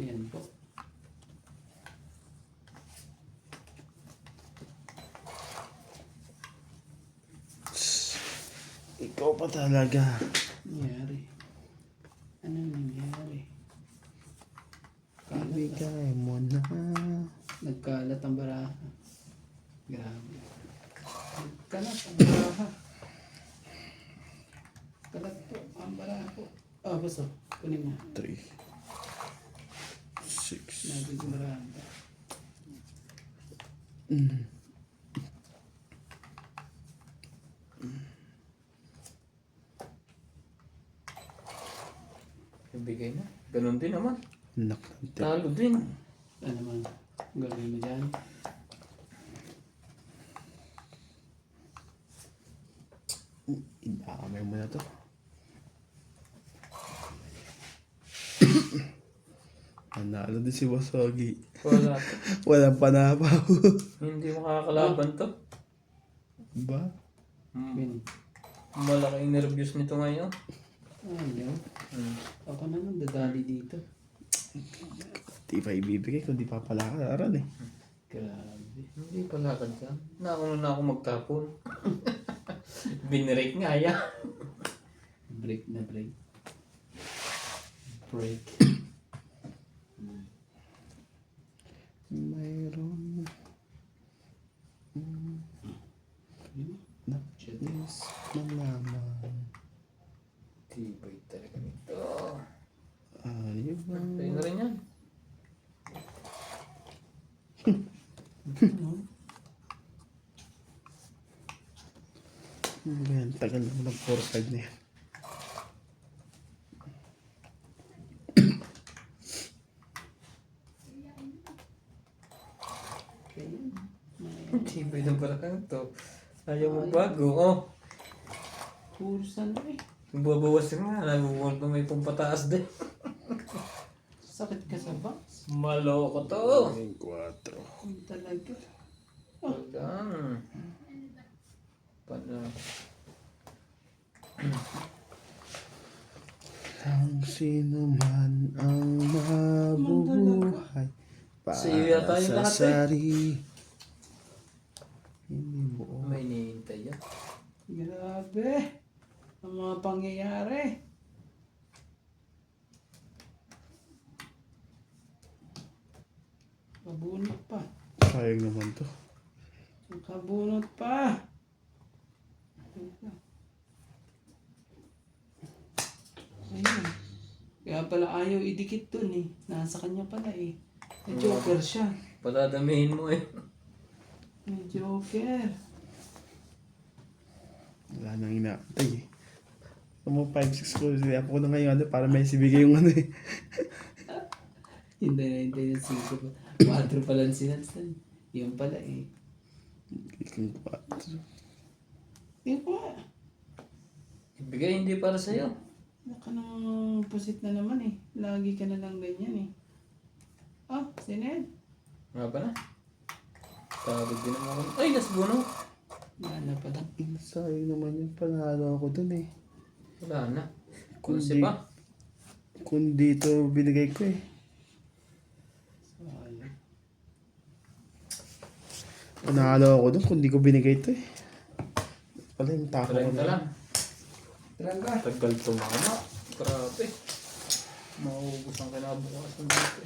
Ayan po. Ikaw pa talaga. Nangyari. Anong nangyari? Ibigay mo na. Nagkalat ang baraha. Grabe. Nagkalat ang baraha. Kalat po ang baraha po. Ah, basta. Kunin mo. 3, 6. Nagigmarahan ka. Ibigay na. Ganun din naman. Nakante. Talo din. Ano naman? Gagawin mo dyan? Ibakamay mo na to. Panalo din si Wasogi. Wala. Walang panabaw. Hindi makakalaban to. Ba? Yun. Malaking nervyos nito ngayon. Ayaw. Ako na lang dadali dito. Di pa ibibigay kung di papalakaran eh. Grabe. Hindi pala ka dyan. Nauna na ako magtapon. Binrake nga ya. Break na break. Break. Mayroon nais malaman. Tibay talaga nito. Ano ba? Tayo na rin yan. Ang tagal naman ng 4-5 na yan. Tibay na pala ka to. Ayaw mo bago. Oh. Puro saan eh. Babawas nga. Nabubuhat na may pampataas din. Sakit ka sa box. Maloko to. 4. Ay, talaga. Pagdang. Pala. Ang sino man ang mabubuhay Sa iyo yata para yung sa lahat eh. sarili. Hindi mo. May hinihintay yan. Grabe. Ang mga pangyayari. Kabunot pa. Sayang naman to. Kabunot pa. Ayun. Kaya pala ayaw idikit dun eh. Nasa kanya pala eh. May joker siya. Padadamihin mo eh. May joker. Wala nang inaantay eh. Mo 5-6 ko. Ako na ngayon ano, para may sibigay yung ano eh. Hindi na hindi yung sisi ko. 4 pala ang sinansan. Yun pala eh. Ikang 4. Yun pa. Ibigay hindi para sa'yo. Naka nang pusit na naman eh. Lagi ka na lang ganyan eh. Oh, sined. Nga ba na? Tawag din naman ako. Ay, nasbuno. Wala pa lang. Sayang naman yung panalo ako dun eh. Wala na. Kundi, Kasi pa. kung dito binigay ko eh. Sayang. Panalo ako dun kung di ko binigay ito eh. Pala yung tako ko Tarayin ka na. lang. Trangga. Tagal tumama. Grabe. Mauubos ang kinabukasan dito.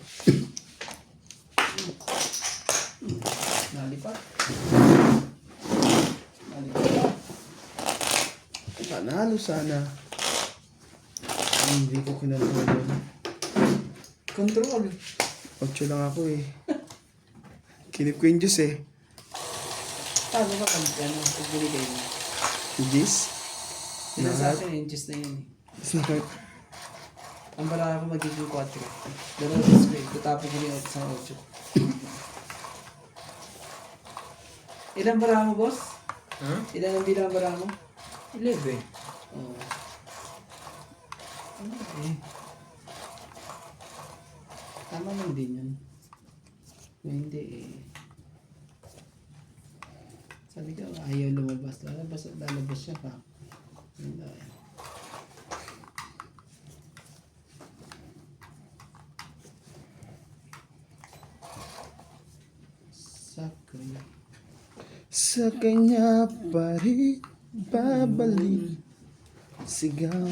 Nalipat. Nalipat. Panalo sana. Hindi ko kinalala doon. Control. 8 lang ako eh. Kinip ko yung juice eh. Paano ba kung ano? Kung binigay mo? Yung juice? Yun ang sa akin yung juice na yun eh. Snap. Ang bala ako magiging 4. Dalawa display. Tutapos ko yung sa 8. Ilan bara mo, boss? Hmm? Ilan ang bilang bara mo? 11. Oo. Ano eh? Tama lang din yun. Kung hindi eh. Sabi ko, ayaw lumabas. Lalabas siya pa. Hindi. Sa kanya pa rin babalik. Sigaw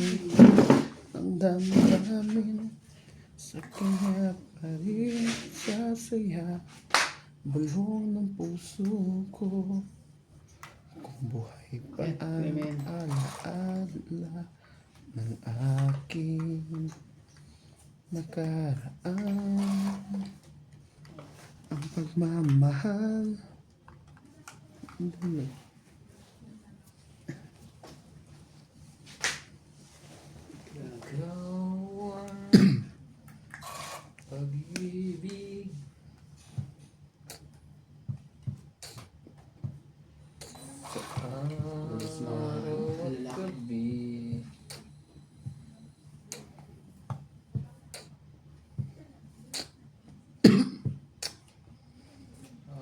ang damdamin. Sa kanya pa rin sasaya. Bulong ng puso ko. Kung buhay pa ang Amen. alaala ng aking nakaraan. Ang pagmamahal. Hindi. Ikaw ang pag-ibig. Sa araw at gabi.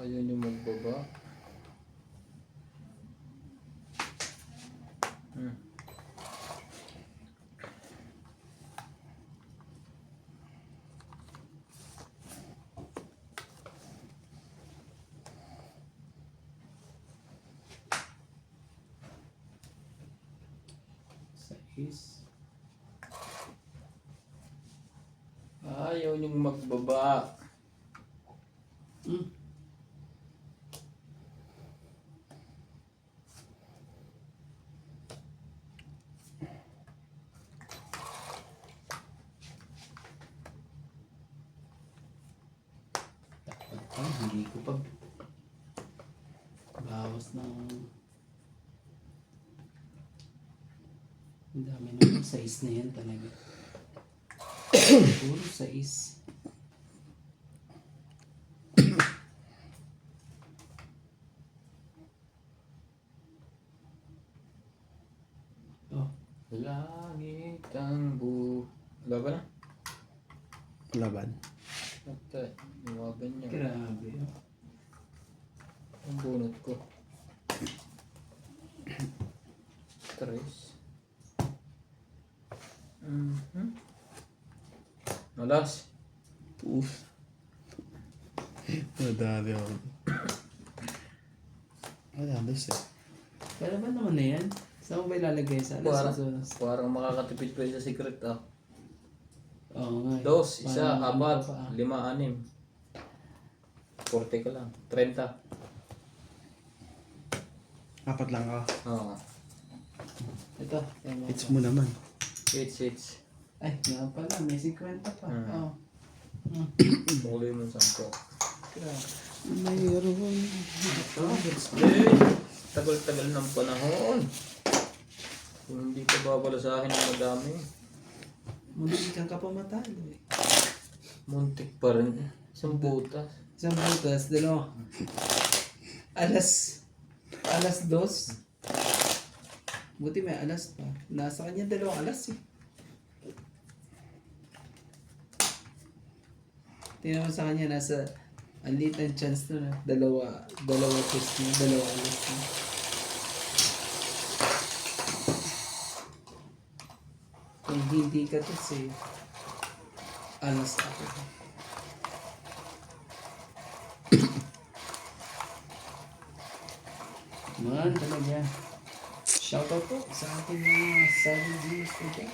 Ayaw niyo magbaba. Sais. Ayaw niyong magbaba. Hmm. Dapat hindi ko pa bawas ng ang dami naman size na yan talaga. Puro size. Oh, Langit ang Wala ba na? Laban. Patay. Iwagan niya. grabe. Oh. Ang bunot ko. Tres. Malas. Uff. Madami ako. Wala, alas eh. Pero ba naman na yan? Saan mo ba ilalagay? Sa alas o zonas? Parang makakatipid pa sa secret ah. Oo nga. Dos, isa, Parang apat, ano pa, 5, 6. 40 ka lang. 30. Apat lang ako. Oo. Ito. tama Hits pa. mo naman. Hits. Ay, nga pala. May 50 pa. Hmm. Oh. Hmm. Muli mo 10. Grabe. Mayroon. Display. Tagal-tagal ng panahon. Kung hindi ka babalasahin ng madami, Muntik kang kapamatalo eh. muntik pa rin. Isang butas. Isang butas, dalawa. Alas 2. Buti may alas pa. Nasa kanya dalawang alas eh. Tingnan mo sa kanya, nasa ang liit ang chance na dalawa twist na, dalawa alas na. Kung hindi ka to say, alas ako. Man, talaga. Shoutout po sa ating mga Sabi G's po dyan.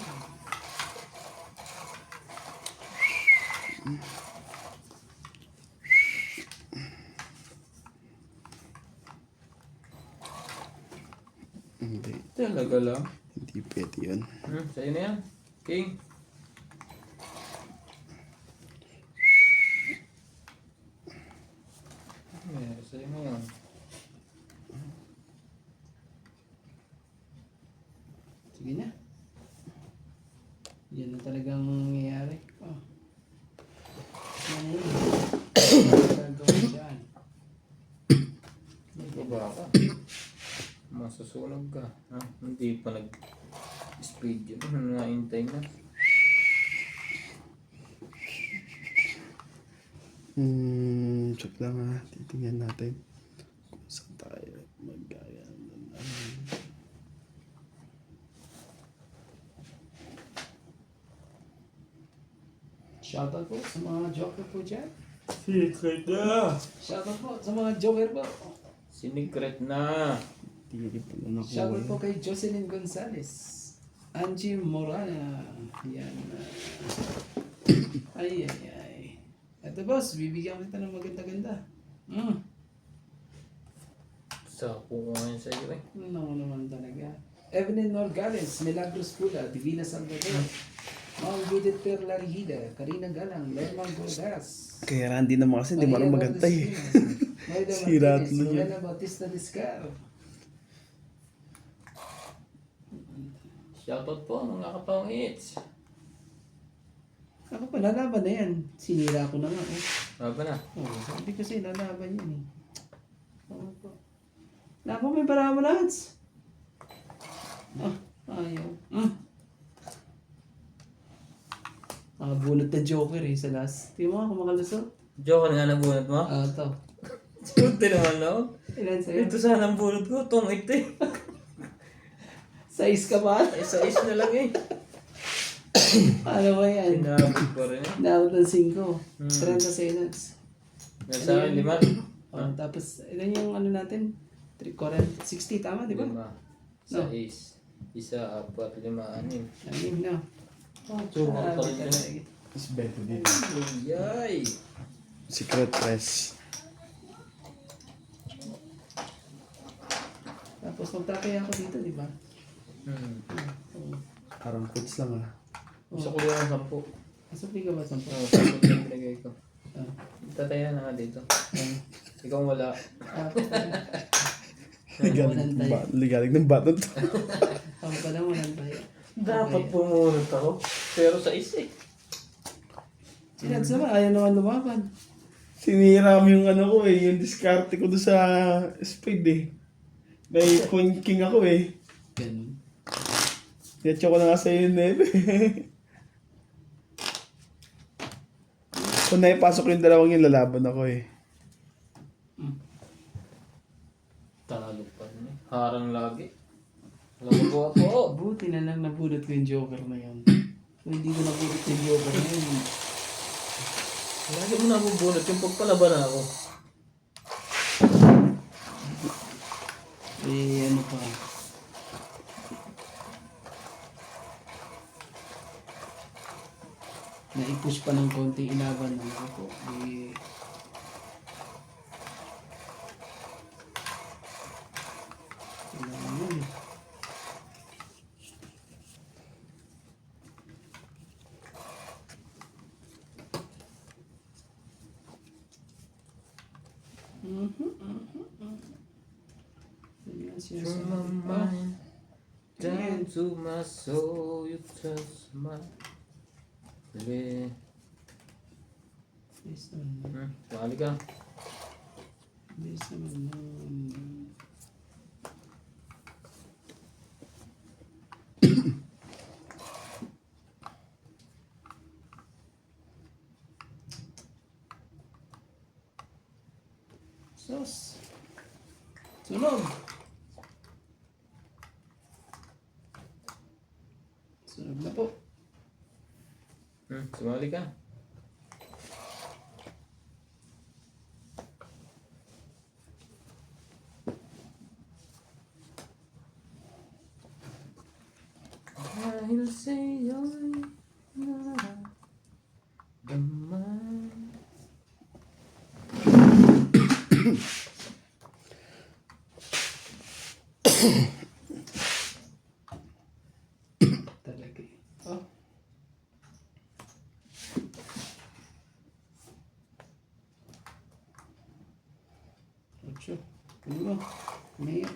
Hindi. Talaga lang. Hindi pwede yun. Sa'yo na yan. King. Sa'yo na yan. Sige na. Yan na talagang nangyayari. Oh. Yan na yun. Gagawin dyan. Baba ka. Masusunog ka. Ha? Hindi pa nag-speed yun. Naintay na. Check lang ha. Titingnan natin kung saan tayo mag-gaya. Shoutout po sa mga joker po dyan. Secret na. Shoutout po sa mga joker po. Sinigret na. Hindi pa na nakuha. Shoutout po kay Jocelyn Gonzalez. Angie Morana. Yan. Ay. Ito boss, bibigyan kita ng maganda-ganda. Sapo ko ngayon sa iyo eh. Ano naman talaga. Evelyn Norgales, Milagros Pula, Divina Salvador. Ma'am Judith Perlarigida, Karina Galang, Lerman Gorgas. Kaya Randy naman kasi, di marunong magantay eh. Maida Sira Martinez, tuloy yun. Lorena Bautista Discar. Shoutout po mga kapawang hits. Ako pa, lalaban na yan. Sinira ko na nga. Baba na. Sabi ko sa'yo, lalaban yan eh. Oo po. Napo, may parama Lance. Ayaw. Bunot na Joker eh sa last. Tingnan mo nga kung makalusot. Joke nga na bunot mo. Ito. Punti naman no? Ilan sa'yo? Ito sana ang bunot ko. Itong 8 eh. Size ka ba? Isa-is na lang eh. Ano ba yan? Sinabot ko rin eh. Naabot ng 5. 30 seconds. Nasa akin 5. Tapos, ilan yung ano natin? 340, 60, tama, di ba? 5. Isa-is. Isa, 4, 5, 6. Anim na. Sumak pa rin yun eh. Mas beto dito. Yay! Secret press. Tapos magtrakay ako dito, di ba? Parang quotes lang ah. Gusto ko yung 10. Asupli ka ba sa Oo, 10 yung pinagay ko. Ah. Tataya na nga dito. Ikaw wala. Ligalig ng baton to. Ako pala mo lang tayo. Dapat pumunot ako. Pero sa isip. Sinads naman, ayaw naman lumaban. Sinira mo yung ano ko eh, yung diskarte ko doon sa spade eh. May queen king ako eh. Ganun. Yatcho ko na nga sa'yo yun eh. Kung naipasok yung dalawang yun, lalaban ako eh. Talo pa rin eh. Harang lagi. Alam mo po. Buti na lang nabulot ko yung Joker na yun. Kung hindi ko nabulot yung Joker na yun. Lagi mo na bubunot yung pagpalaban ako. Eh, ano pa. Naipush pa ng konti ilaban ng ako. Eh, kailangan yun. Ganyan siya To sa- my mind, down to my soul, you touch my lips. Bilis naman. Bali ka. Bilis naman. Sos. Sunog. Sunog na po. Sumali ka. Dahil sa'yo'y nararamdaman. Talaga eh. Oh. Ocho. Ano? May.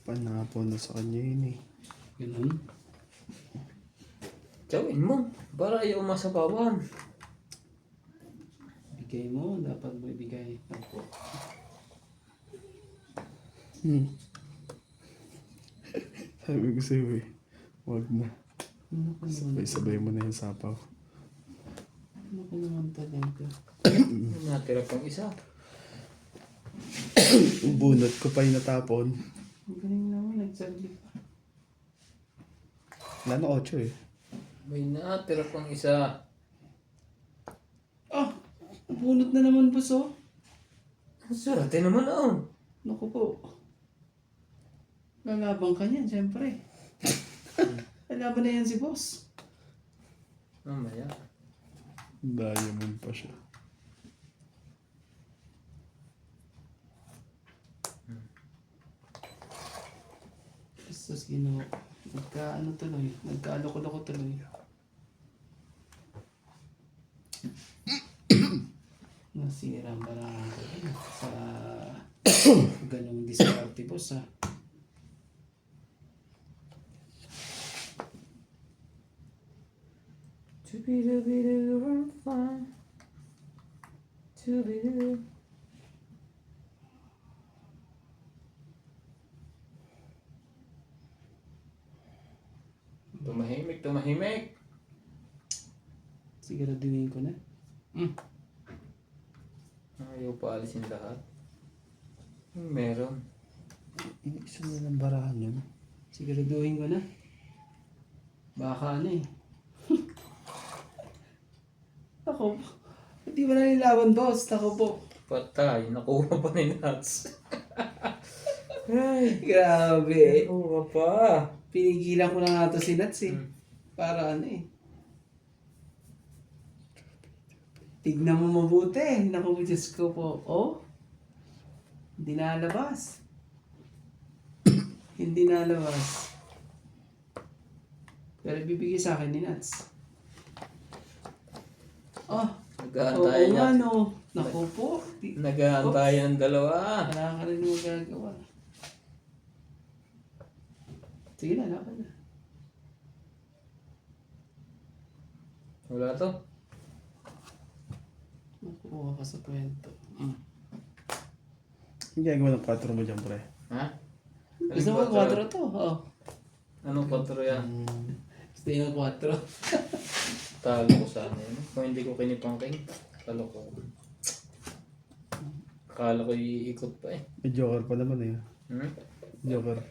Panapon na sa kanya yun eh. Ganun. Gawin mo. Para ayaw masabawan. Bigay mo. Dapat mo ibigay. Ako. Sabi ko sa'yo eh. Huwag na. Ano ko naman? Sabay mo na yung sapaw. Ano ko naman talaga? Natira pang isa. Yung bunot ko pa yung natapon. Ang galing naman. Nagsarili pa. Wala na 8 eh. May natira pang isa. Ah! Bunot na naman, boss, oh. Ang swerte naman oh. Naku po. Lalabang ka niyan, siyempre. Lalaban na yan si boss. Mamaya. Diamond pa siya. Jesus, Ginoo. Nagka-ano tuloy. Nagka-aloko-loko tuloy. Nasira ang barangan ko sa ganong diskarte, boss, ha. To be the fun. To be the... Tumahimik, tumahimik. Siguraduhin ko na. Ayaw pa alisin lahat. Meron. Isa na lang barahan yun. Siguraduhin ko na. Baka ano eh. Ako po. Hindi mo na nilaban, boss. Ako po. Patay, nakuha pa ni Nats. Ay, Grabe. nakuha pa. Pinigilan ko na nga ito si Nats eh. Para ano eh. Tignan mo mabuti. Naku, Diyos ko po. Oh. Hindi nalabas. Hindi nalabas. Pero bibigay sa akin ni Nats. Oh. Nag-aantayan niya. Ano. Naku po. Nag-aantayan ng dalawa. Wala ka rin magagawa. Sige na, laban na. Wala to. Nakuha ka sa kwento. Ang gagawa ng 4 mo dyan, pre. Ha? Gusto mo 4 to? Oo. Anong 4 yan? Gusto yung 4. Talo ko sana yun. Kung hindi ko kinipangking, talo ko. Akala ko iikot pa eh. May joker pa naman eh. Hmm? Joker.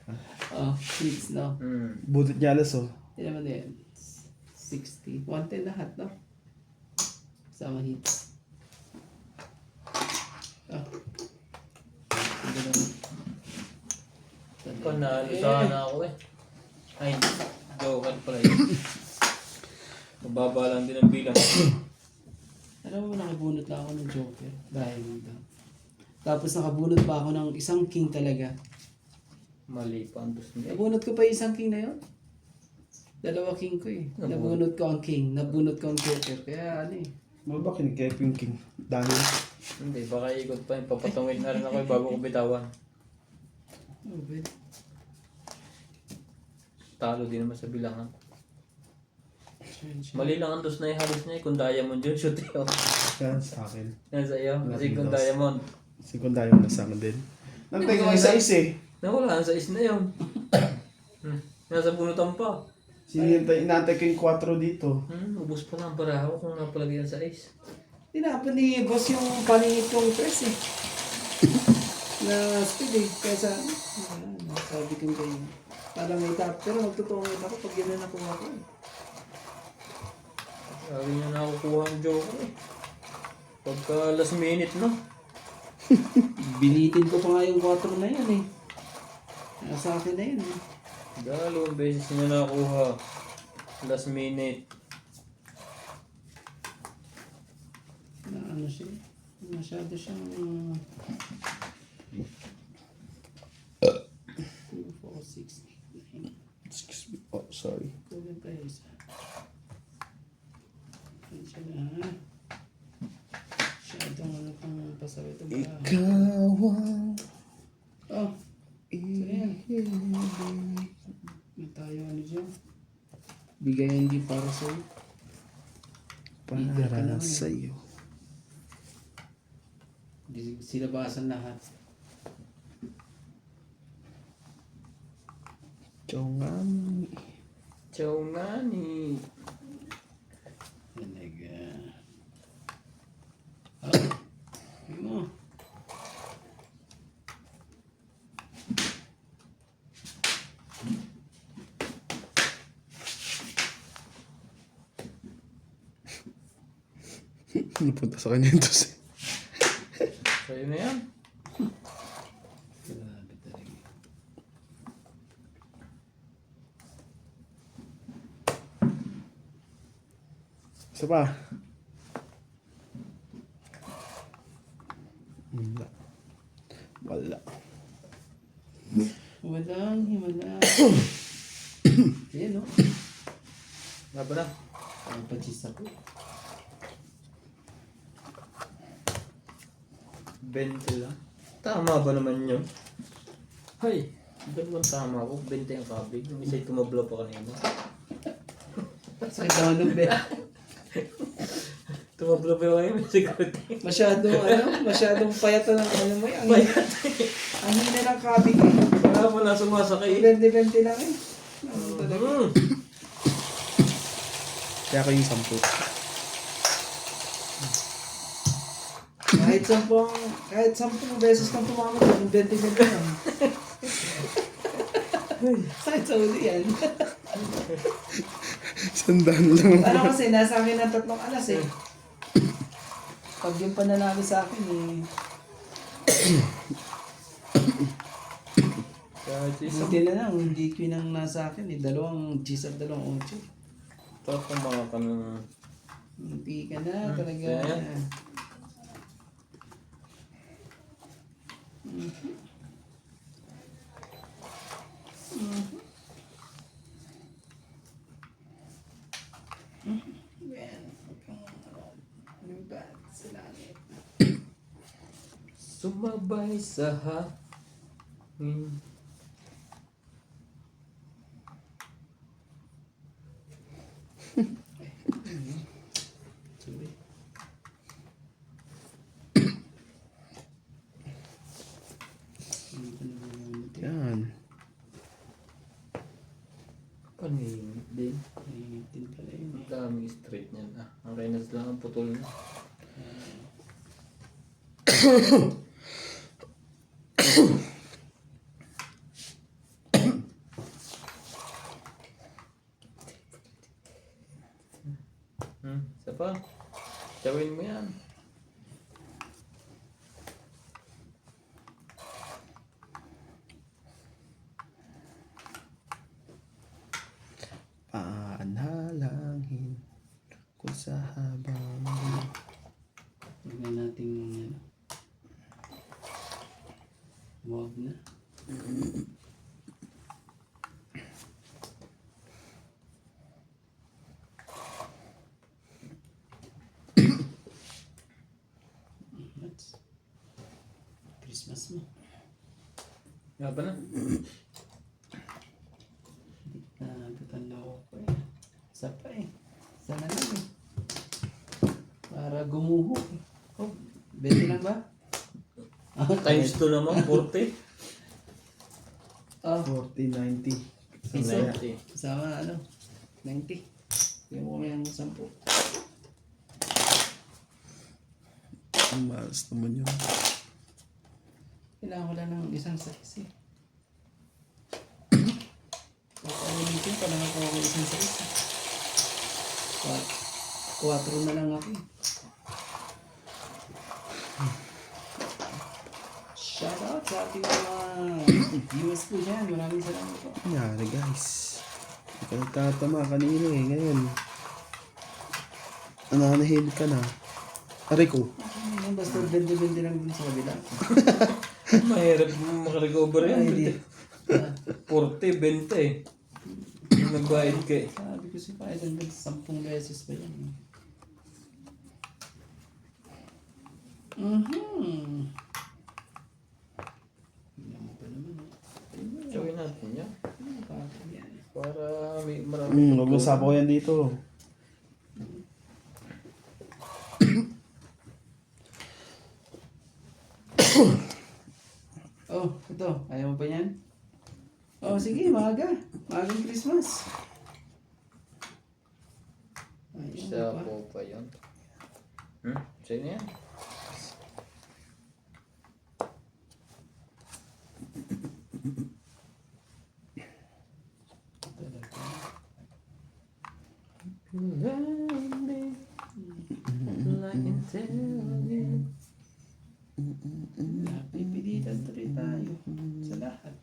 Oh, hits, no? Butot niya alas oh. Yan naman yan. 60. 110 lahat, no? Sama hits. Ah. Ito naman. Panalo sana ako eh. Ay, joker pala yun. Mababa lang din ang bilang. Alam mo, nakabunot lang ako ng Joker. Dahil dito. Tapos nakabunot pa ako ng isang king talaga. Mali pa ang dos niya. Nabunot ko pa yung isang king na yun. 2 king ko eh. Nabunot ko ang king. Nabunot ko ang Joker. Kaya ano eh. Mga ba kinikip yung king? Daniel? Hindi, baka ikot pa yun. Papatungin na rin ako bago ko bitawan. Oh, wait. Talo din naman sa bilangan. Mali lang ang dos na yung halos niya. Kung diamond yun, shoot yun. Yan sa akin. Yan sa iyo. Kasi kung diamond, Secondary mo na sa akin din. Nantay ko sa isa eh. nawala sa is na yun. Nasa bunutan pa. Inantay ko yung 4 dito. Ubus pa lang para ako kung napalagyan sa is. Tinapan ni boss yung paningit kong press eh. Na speed eh. Kaya sabi kong ganyan. Para may tap. Pero magtutungin ako pag yun na nakuha ko eh. Sabi niya nakukuha ang joker eh. Pagka last minute na. Binitin ko pa nga yung 4 na yan eh. Nasa akin na yun eh. Dalawang beses niya nakuha. Last minute. Na ano siya. Masyado siyang... 2, 4, 6, 8, 9. Excuse me. Oh, sorry. Kulang pa isa. Pasensya na ha. Masyadong ano kang pasawit ang bahay. Ikaw ang Oh, ayan. May tayo ano dyan. Bigayan di para sa'yo. Eager ka para naman eh. sa'yo. Silabasan lahat. Chongami. Chongani. Talaga. Ah, ano? Napunta sa kanya yung tos eh. Sa'yo na yan. Grabe talaga. Isa pa. Wala. Wala. Walang himala. Ayan, no? Laban na. Ang pachis ako. 20 lang. Tama ba naman yun? Hay, dalawang tama ko. 20 ang kabig. Yung isa'y tumabla pa kanina. Sakit naman ng bed. Tumabla pa yung kanina. Security. Masyadong payat na ng ano mo eh. Ang hina ng kabig eh. Wala mo na sumasakay. 20-20 lang eh. Ano talaga? Kaya ako yung 10. Kahit 10 beses kang tumama ko, 20-20 lang. Sakit sa uli yan. Sandaan lang. Ano kasi, nasa akin ng 3 alas eh. Pag yung pananalo sa akin eh. Kahit isang Buti na lang, hindi ko nang nasa akin eh. 2 G's at 2 8. tapos mga kami. Hindi ka na talaga. Kaya? Yan. Lumbat sa langit. Sumabay sa hangin. Sorry. Hindi ko na mamuti. Yan. Paningit din. Naingitin pala yun Ang eh. daming straight niyan. Ang Reynolds lang ang putol na. Isa pa. Gawin mo yan. Panalangin ko sa habang Huwag na nating ano. Huwag na. That's Christmas mo. Laban na. Natatanda ko pa eh. Isa pa eh. Isa na lang eh. Para gumuho eh. Oh, 20 lang ba? Times 2 naman, 40. Oh, 40, 90. Isa. 90. Kasama ano? 90. Yung mo yung 10. Ang malas naman yun. Kailangan ko lang ng isang size eh. Kung ano dito, pa lang ako isang size eh. 4 na lang ako eh. Shoutout sa ating mga viewers po dyan. Maraming salamat po. Nangyari guys. Hindi ka nagtatama kanina eh. Ngayon. Nananahimik ka na. Aray ko. Basta bende-bende lang din sa kabila. Mahirap makarecover yan. Ay, hindi. 40, 20 eh. Yung nagbayad ka eh. Sabi ko si Python, 10 beses pa yan. Tingnan mo pa naman. Gawin natin yan. Bakit yan? Para may marami. Mag-usap ko yan dito. Oh, ito. Ayaw mo pa yan? Oh, sige, maaga. Maagang Christmas. Ayaw Isa mo pa. po pa yun. Sa'yo na yan. Talaga. intelligent. Napipilitan tuloy tayo sa lahat.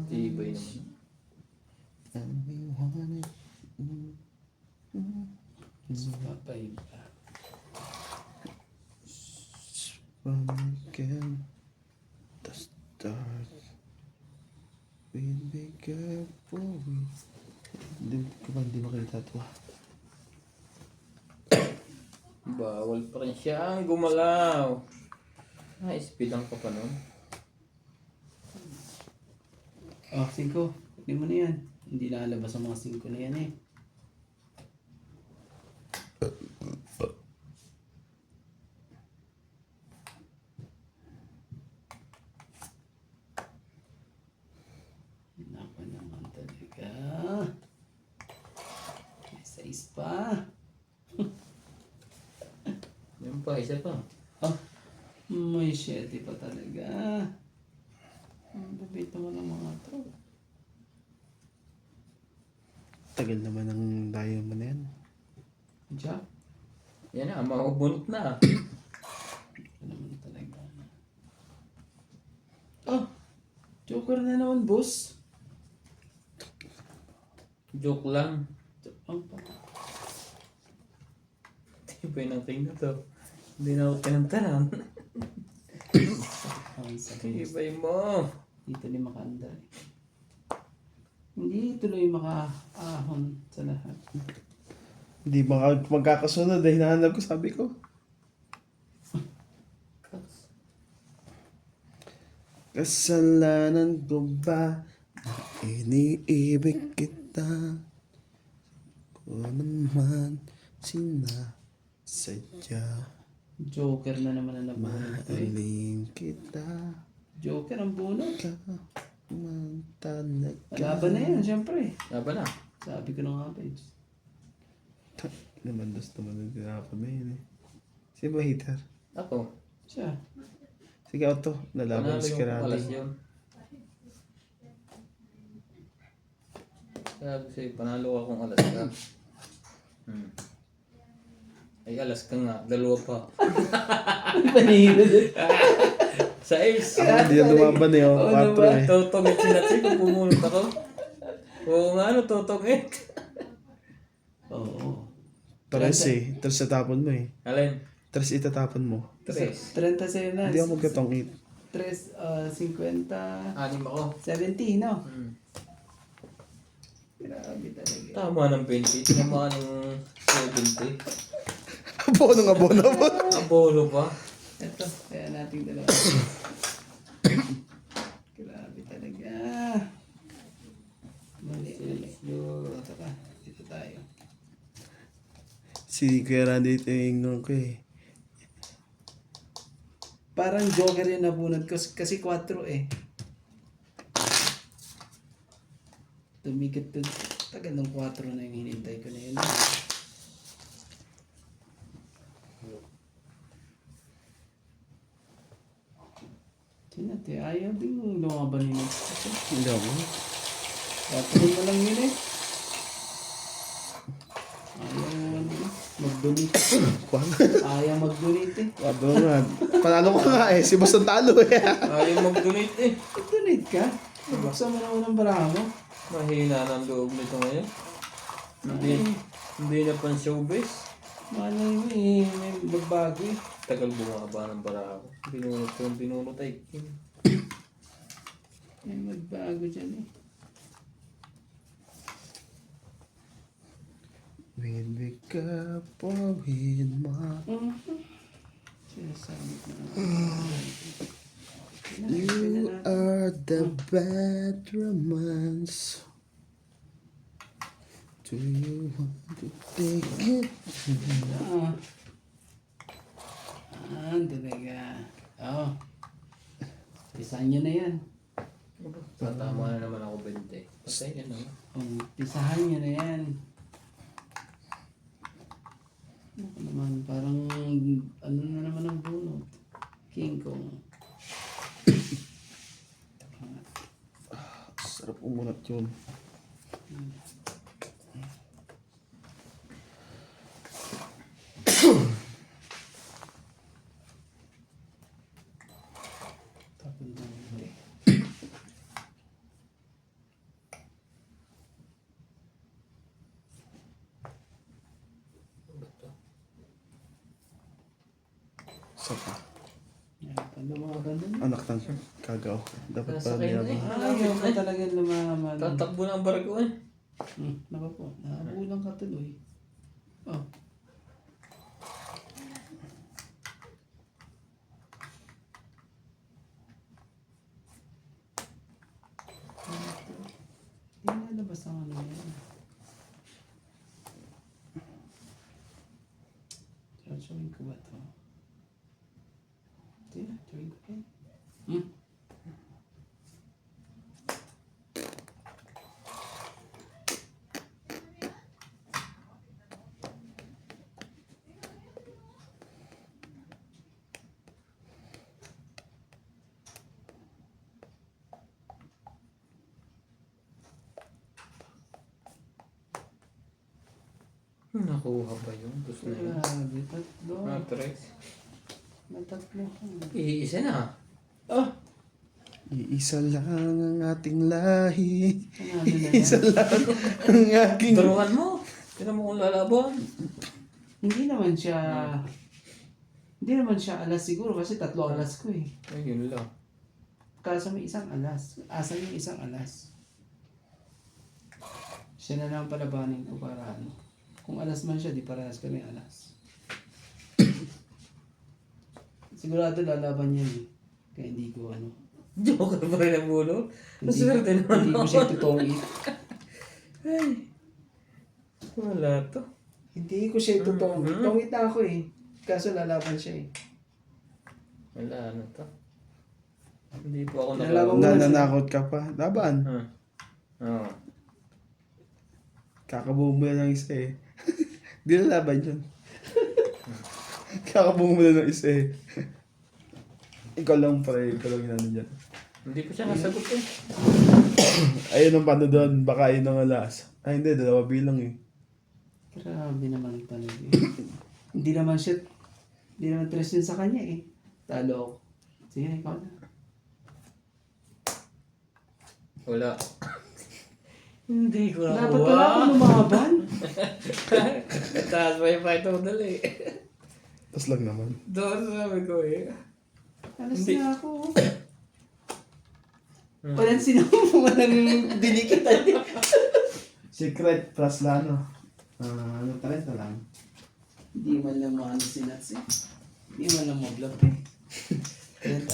Tibay naman. Papay pa. From again, the stars will be careful. Hindi makita ito. Bawal pa rin siyang gumalaw. Speedan ka pa nun. Oh, 5. Hindi mo na yan. Hindi lalabas ang mga 5 na yan eh. Nako naman talaga. May 6 pa. Yung pa, isa pa. Oh, may 7 pa talaga. Babita mo ng mga to. Tagal naman ng diamond na yan. Jack. Yan na, makabunot na. Ito naman talaga. Oh, Joker na naman, boss. Joke lang. Ang pa. Tibay ng king na to. Hindi na ako tinantanan. Ang sakit. Tibay mo. Dito ni makanda. Hindi tuloy makaahon sa lahat. Hindi magkakasunod eh. Hinahanap ko, sabi ko. Kasalanan ko ba na iniibig kita? Ko naman sinasadya. Joker na naman ang nabunod ko eh. Mahalin kita Joker ang bunod. ka man talaga. Laban na yan, syempre. Laban na. Sabi ko na nga ba eh. Naman dos naman ang tinapon na yun eh. Sino ba hitter? Ako. Siya. Sige, Otto. Nalaban Panalo si yung alas Karate. yun. Sabi sa'yo, panalo akong alas ka. Ay, alas ka nga. Dalawa pa. Panilo din. Sa ace. Ako hindi na lumaban eh. Oo, 4 diba? eh. Totongit sinatsi kung pumunot ako. Oo nga, ano, totongit. Oo. Pares eh. 3 sa tapon mo eh. Alin? 3 itatapon mo. 3. 30 sa'yo na. Hindi ako magkatong 3, 8. 50, 6 ako. 70, no? Hmm. Grabe talaga. Tama ng 20. Tinamaan ng 70. Abono nga, abono. Ang bolo pa. Ito, kaya nating dalawa. Grabe talaga. Mali. Ito ka. Dito tayo. Si Kuya Randy ito yung ko eh. Parang Joker yung nabunod ko kasi 4 eh. Tumikit to. Tagal ng 4 na yung hinintay ko na yun. Sinati, ayaw din lumaban yun. Hindi ako. 4 mo lang yun eh. Ayaw mag-donate. Kwan. Ayaw mag-donate eh. Wado nga. Panalo ko nga eh. Si Boston talo eh. Ayaw mag-donate eh. Mag-donate ka? Buksan mo naman ang baraha mo. Mahina ng loob nito ngayon. Hindi na pang showbiz. Malay mo eh, may magbago eh. Tagal bumaba ng bara ako. Binunot ko yung binunot ay. May magbago dyan eh. We'll be careful with my... Sinasabi ko na. You are the bad romance. Do you want to take it? Talaga. Oo. Pisahan nyo na yan. Tatama na naman ako 20. Patay na naman. Pisahan nyo na yan. Ano naman, parang ano na naman ang bunot. King Kong. Sarap umunat yun. lumaban din. Anak ng kagaw. Dapat Nasa pala kayo na niyabang. Ayaw ko talaga lumaban. Tatakbo ng barko eh. Naka po, nakabulang ka tuloy. Oh. Hindi nalabas ang ano yan. Chawin ko ba ito? Hindi na, chawin ko yan. Nakuha ba yun? Gusto na yun. Grabe, tatlo. Matrix. Natatlo ka. Iisa na. Oh! Iisa lang ang ating lahi. Ano na yan? Isa lang ang aking... Turuan mo. Tira mo kung lalaban. Hindi naman siya alas siguro kasi 3 alas ko eh. Ay, yun lang. Kaso may isang alas. Asa yung isang alas? Siya na lang palabanin ko para ano. Kung alas man siya, di parehas kami alas. Sigurado lalaban yan eh. Kaya hindi ko ano. Joker pa rin ang bulo. Maswerte naman Hindi ko siya tutongit. Ay. Wala to. Hindi ko siya tutongit. Tongit na ako eh. Kaso lalaban siya eh. Wala na to. Hindi po ako Nalalaman mo Nananakot ka pa. Laban. Oo. Kakabuo mo lang ng isa eh. Di na laban yun. Kakabuo mo lang ng isa eh. Ikaw lang pare, ikaw lang ano dyan. Hindi ko siya nasagot eh. Ayun ang paano doon, baka yun ang alas. Ay hindi, 2 bilang eh. Grabe naman talaga eh. Hindi naman tres yun sa kanya eh. Talo ako. Sige, ikaw na. Wala. Hindi ko nakuha. Dapat pala ako lumaban. Taas pa yung fight mo dali. Tas lang naman. Doon sabi ko eh. Alas Hindi. na ako. Walang walang dinikitan. Secret plus lano. Ano 30 lang. Hindi man lang maano si Nats eh. Hindi man lang mablog eh.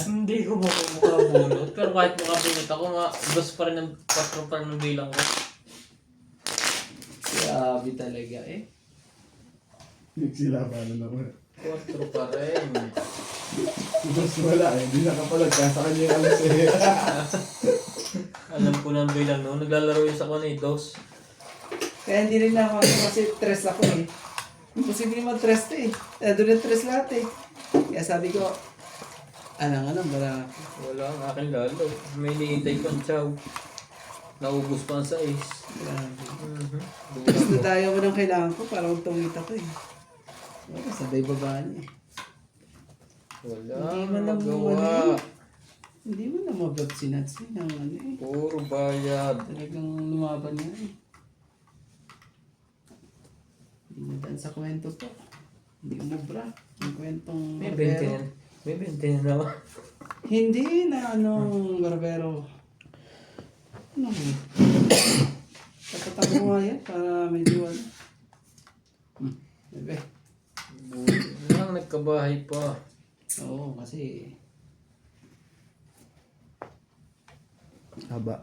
Hindi ko makabulot. Pero kahit makabulot ako, dos pa rin ng 4 pa rin ng bilang ko. Grabe talaga eh. Nagsilabanan ako. 4 pa rin. Mas wala eh, hindi nakapalag ka sa kanya yung alas eh. Alam ko ng bilang no. Naglalaro yun sa kanya eh, dos. Kaya hindi rin ako kasi tres ako eh. Imposible mag-tres to eh. Doon yung tres lahat eh. Kaya sabi ko, alang para Wala ang akin lalo. May niintay ko ang chow. Naubos pa ang size. grabe. Bulang Tapos ko. nadayo mo ng kailangan ko para magtungit ako eh. Wala, sabay babaan eh. Wala. Hindi man lang Magawa. Hindi mo na mablog si Nats eh. Ng ano eh. Puro bayad. Talagang lumaban nga eh. Hindi na daan sa kwento to. Hindi umubra. Yung kwentong May barbero. 20 na. May 20 na naman. Hindi na anong barbero. Ano mo? Tapatang mo nga yan para medyo ano. Bebe. Lang nagkabahay pa. Oo, kasi Haba.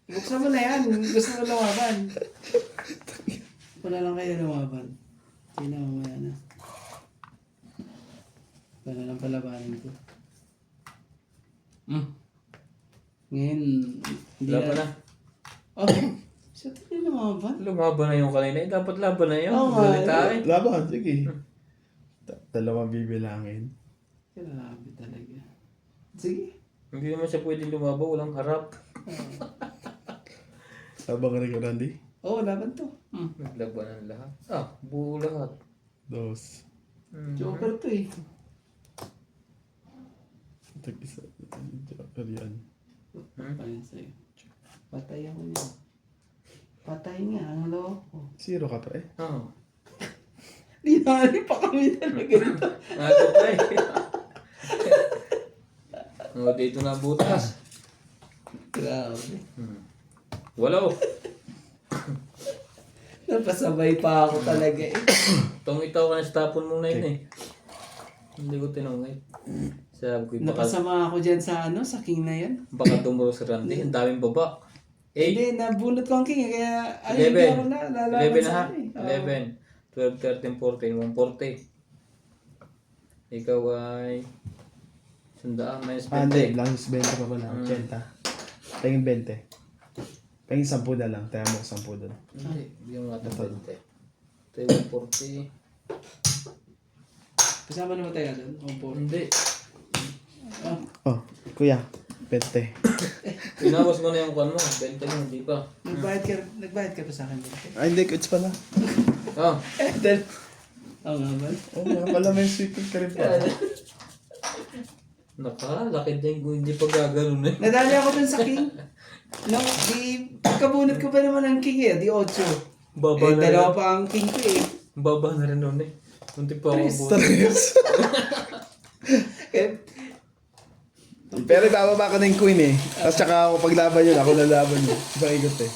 buksan mo na yan. Gusto mo lumaban. Wala lang kayo lumaban. Hindi na mamaya na. Wala lang palabanin ko. Ngayon, hindi Laban na. Oh, siya tayo lumaban. Lumaban na yung kanina. Eh, dapat laban na yun. Oo nga, Galit tayo. Laban, sige. Dalawang bibilangin. Grabe talaga. Sige. Hindi naman siya pwedeng lumaba. Walang harap. Sabang ka rin ka, Randy? Oo, laban to. Naglaban ang lahat. Buo lahat. 2. Joker to eh. Tag-isa. Joker yan. Patay sa'yo. Patay ako niya. Patay nga, ang loko. 0 ka pa eh. Oo. Dinali pa kami talaga dito. Ako pa eh. O, dito na butas. Grabe. Wala oh. Napasabay pa ako talaga eh. Itaw ka na sa tapon mo na yun eh. Hindi ko tinungay. Sabi ko, baka, Napasama ako dyan sa ano, sa king na yan. baka tumuro si Randy. Ang daming baba. 8, Hindi, nabunot ko ang king eh, kaya ay, hindi ako 11, na lalaban 11 na sa ha. ano eh. Oo. 11, 12, 13, 14, 140. Ikaw ay sundaan minus 20. Hindi, langis 20 pa pala. 80. Tingin 20. Tingin 10 na lang. Tayo mo 10 doon. Hindi, yung ating 20. Ito yung 140. Kasama naman tayo doon. Opo. Hindi. Ah, Oh, kuya. 20. Pinawas mo na yung kwan mo. 20 mo, hindi pa. nagbayad ka pa sa akin. Ay, hindi. Kuts pala. Ah, Then, oo nga ba? Oo, nga pala may sweet ka rin pa. nakalaki din kung hindi pa gaganon eh. Nadali ako dun sa king. No, pagkabunot ko pa naman ang king eh, di 8. Baba na Dalawa rin. pa ang king ko eh. Baba na rin nun eh. Munti pa ako Tres. buhay. Tres. Kaya, Pero ibababa ka na yung queen eh. Tapos tsaka ako paglaban yun. Ako lalaban yun. Ibang ikot eh.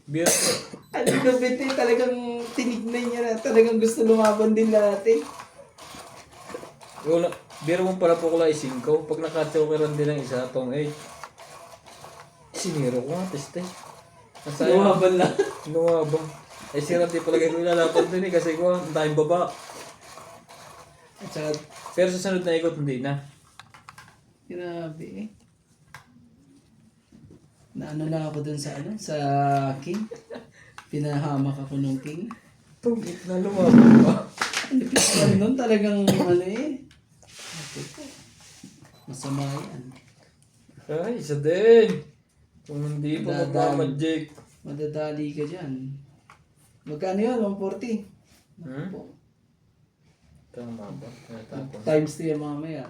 Biro. ano na bete, talagang tinignan niya na, talagang gusto lumaban din natin. Wala. Biro mo pala po ko lang 5. Pag nakachokeran din ng isa, tong 8. Siniro ko nga, teste. Lumaban lang. Lumabang. Ay si Randy pala kayo lalaban din eh kasi ko ang daming baba. At saka, Pero sa sunod na ikot hindi na. grabe eh. Naano na ako dun sa ano, sa king. Pinahamak ako ng king. Tugit na lumabang pa. Nipis pa rin nun, talagang ano eh. Masama yan. Ay, isa din. Kung hindi pa Dadaan. magmamagic. Madadali ka dyan. Magkano yun? 140? Hmm? Tama ba? Natapon. Times 3 yan mamaya.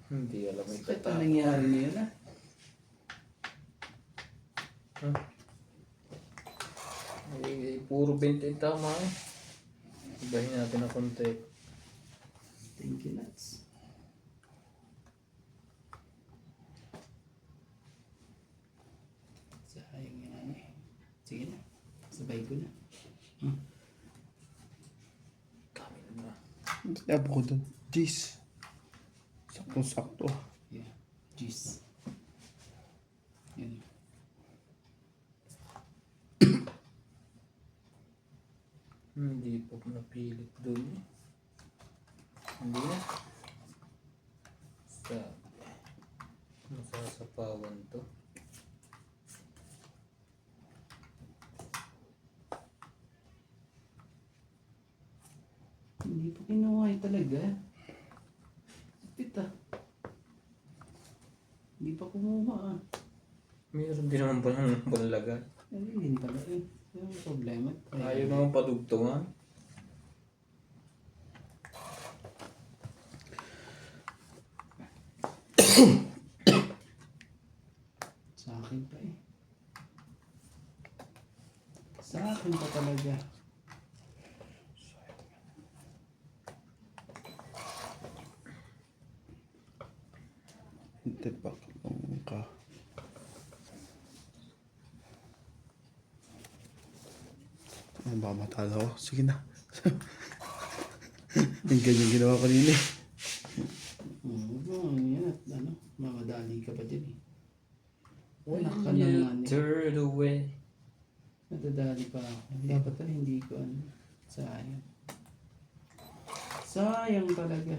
Hindi alam ito. Bakit pa nangyari na yun ah? Ay, puro 20 yung tama eh. Ibahin natin ng konti. Thank you, nuts. Sayang yan ano eh. Sige na. Sabay ko na. Kami na. Tabo ko doon. Jeez. Saktong-sakto. Yeah. Jeez. Yan. Hindi pa napilit doon eh. Hindi na. Sa masasapawan to. Hindi pa kinuha eh talaga. Kapit ah. Hindi pa kumuha ah. Meron din naman pala ng panlaga. Ay, hindi pala eh. Yung problema. Ayaw naman padugtungan. Sa akin pa eh. Sa akin pa talaga. Hindi pa. Ka. Ano ba matalo ako? Sige na. Yung ganyan ginawa ko nila eh. Yan at ano, mamadali ka pa din eh. When Wala ka you naman eh. turn away. Nadadali pa ako. Dapat pala hindi ko ano. Sayang. Sayang talaga.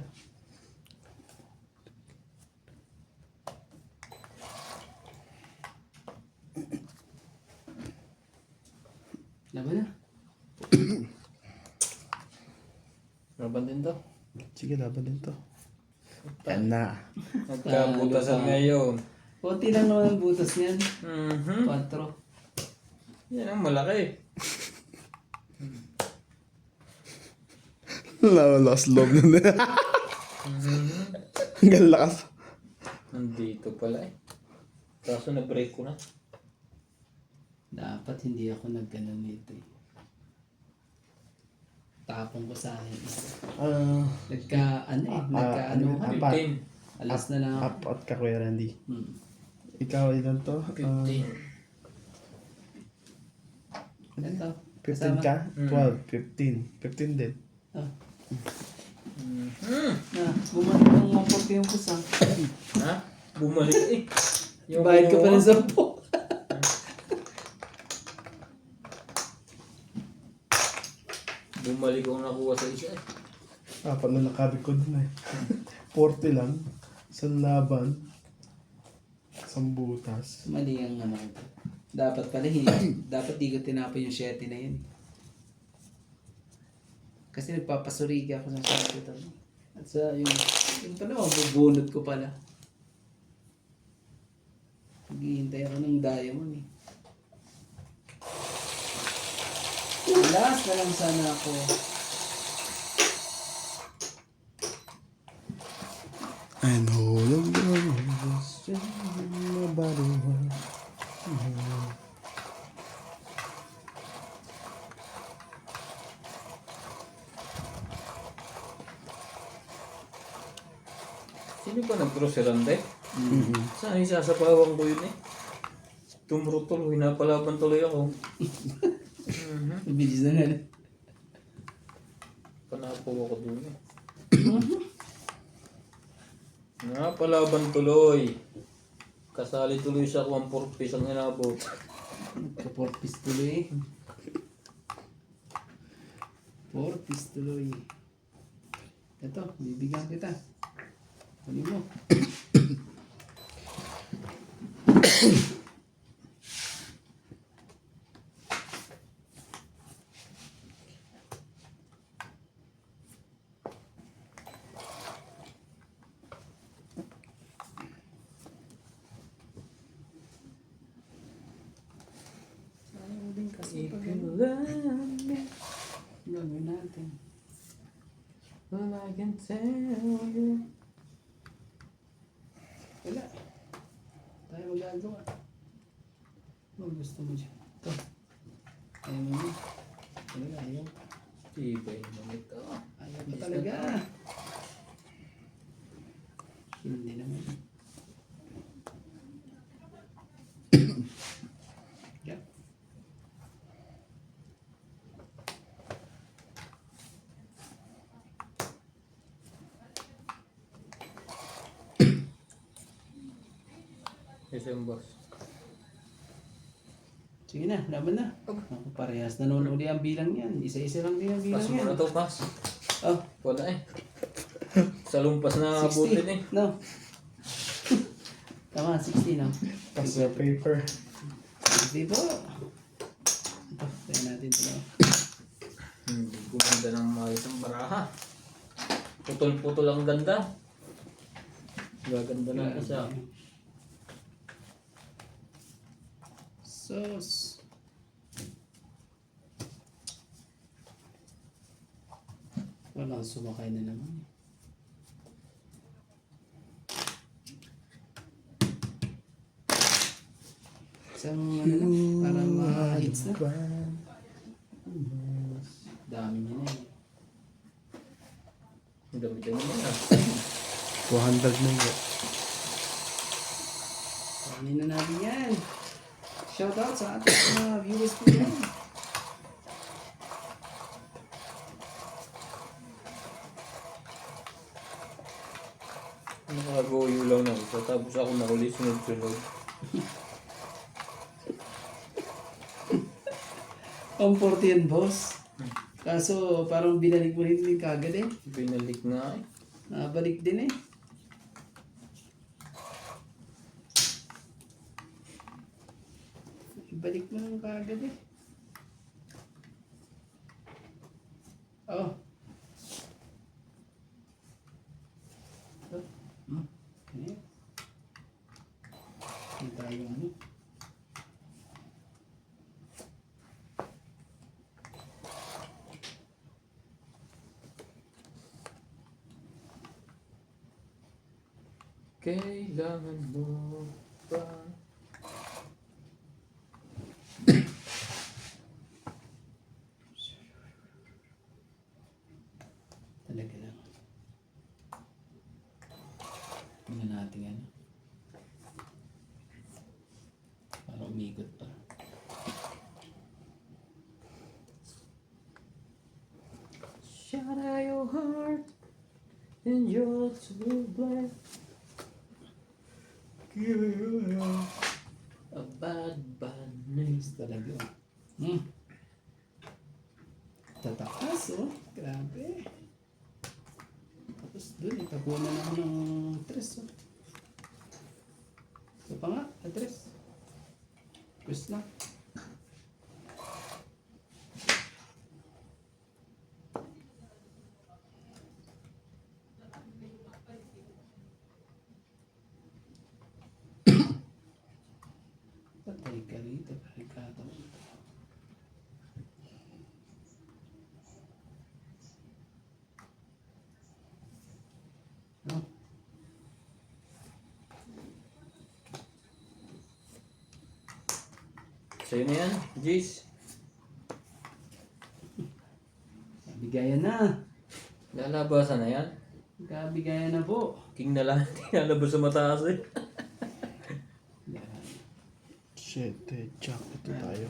Laban na. Laban din to. Sige, laban din to. Yan na. Nagkabutasan ngayon. Konti lang naman ang butas niyan. Mhm. 4. Yan ang malaki. Lost love na na. Ang lakas. Nandito pala eh. Kaso na-break ko na. Dapat hindi ako nagganon nito eh. Tapong ko sana yung isa. Ah, Nagka-ano. apat. 15. Alas na lang ako. Apat ka, Kuya Randy. Hmm. Ikaw, ilan to? 15. Ito. 15 ka? 12, 15. 15 din. Ah. Mhm. Na, bumalik ng 140 yung pusa. Ha? Bumalik eh. Bayad ka pa ng 10. Bumalik ako nakuha sa isa eh. Apat na nakabig ko dun eh. 40 lang. Isang laban. Isang butas. Mali ang ano ko. Dapat pala dapat di ko tinapon yung 7 na yun. Kasi nagpapasuri ako sa hospital. At sa yung pala, mabubunot ko pala. Naghihintay ako ng diamond eh. Last na lang sana ako. I know the nobody wants. Sino ba nag-cross si Rande? Saan isasapawan ko yun eh? Tumurutol, hinapalaban tuloy ako. Bilis na nga. Panapo ako dun eh. Napalaban tuloy. Kasali tuloy siya kung ang purpose ang inabot. Porpis tuloy. Porpis tuloy. Ito, bibigyan kita. Kunin mo. Sayang din kasi pag ano. Gagawin natin. Well, I can tell you. Wala. Tayo magagawa. Ano gusto mo dyan? Ito. Ayaw mo na. Talaga, ayaw. Ibay naman ito. Ayaw mo talaga. Hindi naman. Yeah. Yes, yung boss. Sige na, laban na. Ako parehas na noon uli ang bilang yan. Isa-isa lang din ang bilang Pass mo yan. na to, pass. Oh, Wala eh. Sa lumpas na 60. butin eh. No. Tama, 60 na. Pass the paper. 60 po. Ito, tayo natin ito. Hindi gumanda ng maayos ang baraha. Putol-putol ang ganda. Gaganda na isa. Sus. Walang sumakay na naman. Isang ano na, parang mga hits na. Dami niya na eh. Ang dami din naman ah. 200 na yun. Panin na natin yan. Shoutout sa ating mga viewers po yan. Nakagoyo lang na isa. Tapos ako nahuli sunod-sunod. Ang 40 yan, boss. Kaso parang binalik mo rin din kagad eh. Binalik nga eh. Nabalik din eh. Ibalik mo lang kagad eh. Oh. Okay. Hindi tayo ano. Kailangan mo ba? heart and yours will black. A bad news. Talaga. Tatakas, oh. Grabe. Tapos dun, itapunan ako ng tres, oh. Ito pa nga, tres. Tres lang. Patay ka rito, barikado. No? Sa'yo na yan, Jace. Bigayan na. Lalabasan na yan. Kabigayan na po. King na lang, hindi nalabas sa mataas eh. Yan. Shit, jack. Ito tayo.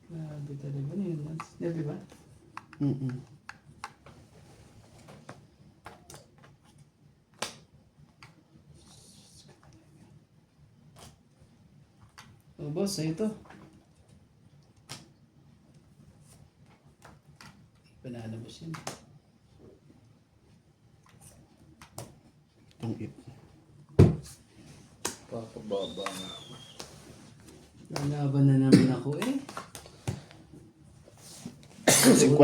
Grabe talaga na yun. Di ba? Oh, boss, sa'yo to. Panalabas yan. Itong it. Pakababa nga. Lalaban na naman ako eh. 50.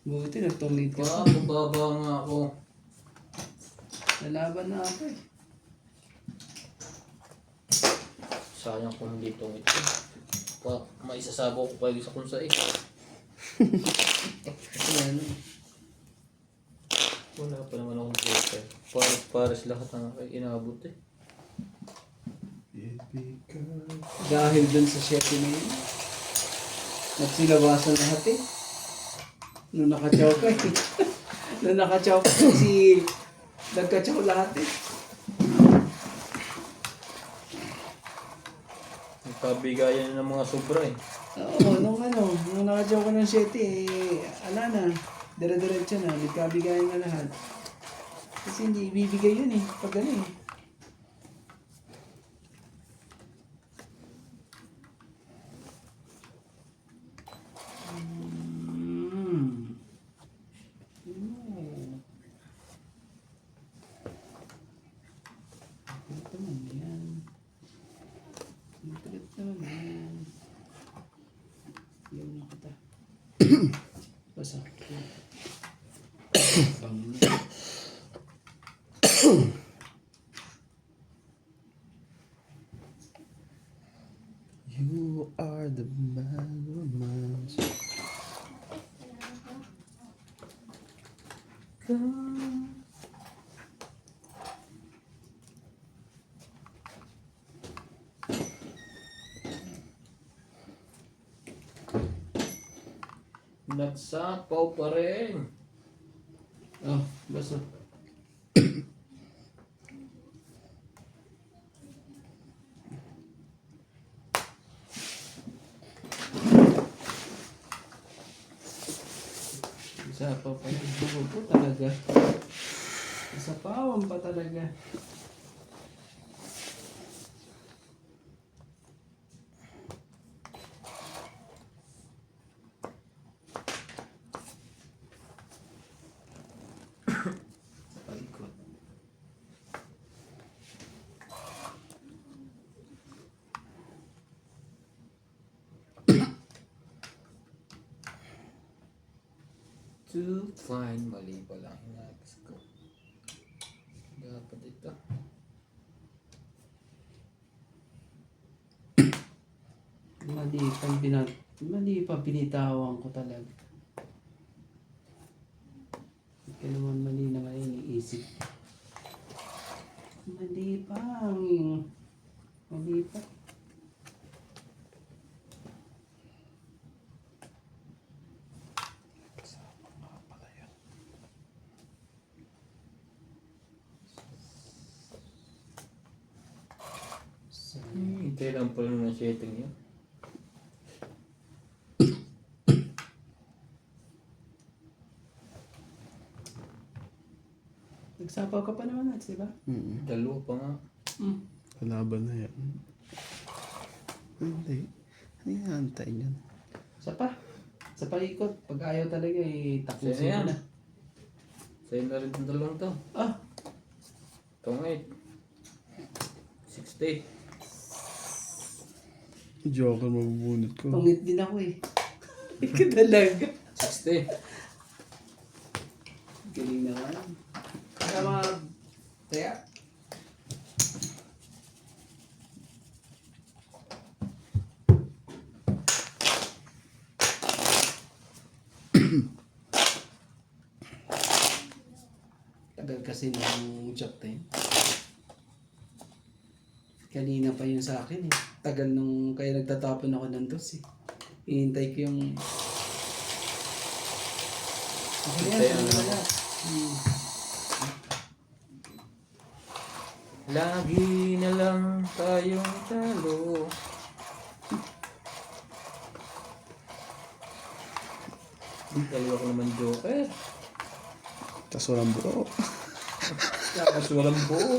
Buti nag-donate ka. Pakababa nga ako. Lalaban na ako eh. Sayang kung hindi itong ito. Maisasabo ko kayo sa kung sa Ayan. Wala pa naman akong joker. Pares lahat ang inabot eh. Baby girl. Dahil dun sa 7 na yun. Nagsilabasan lahat eh. Nung nakachaw ka eh. Nung nakachaw ka kasi nagkachaw lahat eh. Nagkabigayan ng mga sobra eh. Oo, nung nakachaw ko ng 7 eh, ala na. Dire-diretso na, nagkabigayan na lahat. Kasi hindi ibibigay yun eh, pag ano eh. Ito naman yan. Ito naman yan. Yan na kita. Basta. Bang. You are the man of mine. Nagsapaw pa rin. Oh, basta. Isa pa pa yung dugo po talaga. Isa pa pa talaga. Paikot. To find mali pa lang hinagis ko. Dapat ito. Mali pa binitawan ko talaga. Ikaw naman mali naman iniisip. Mali pa. Mali pa. Kasama nga pala yun. Sayang. Hintay lang pala ng setting yun. Nagsapaw ka pa naman, Nats, di ba? Dalawa pa nga. Kalaban na yan. Hindi. Ano yung antay niyan? Sa pa. Sa paikot. Pag ayaw talaga, tapusin Sa'yo mo yan. na. Sa'yo na rin itong dalawang to. Ah, Itong 8. 60. Joker, mabubunot ko. pangit din ako eh. Ikaw talaga. 60. Galing naman. Tama. Kaya. Tagal kasi ng job time. Kanina pa yun sa akin eh. Tagal nung kaya nagtatapon ako ng dos eh. Hinihintay ko yung... Okay yan, Hintay ano ang- wala. Lagi na lang tayong talo. Dalawa ko naman Joker. Tapos walang buo. Tapos walang buo.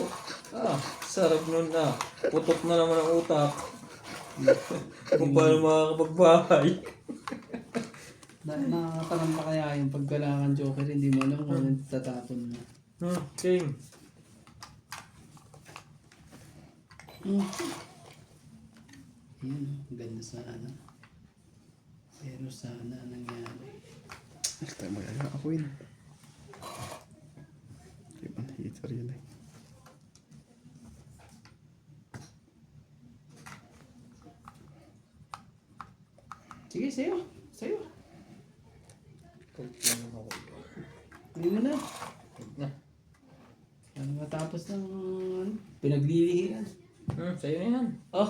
Sarap nun na. Putok na naman ang utak. Kung paano makakapagbahay. Nakakaroon pa kaya yung pagkalangan Joker, hindi mo alam kung anong tatapon mo. King. Yan, ganda sana. Pero sana nangyari. Hindi tayo magagawa. Ako yun. Ibang hitter yun eh. Sige, sa'yo. Sa'yo. Hindi mo na. Na. Ano matapos ng pinaglilihiran. Sa'yo na yan. Oh.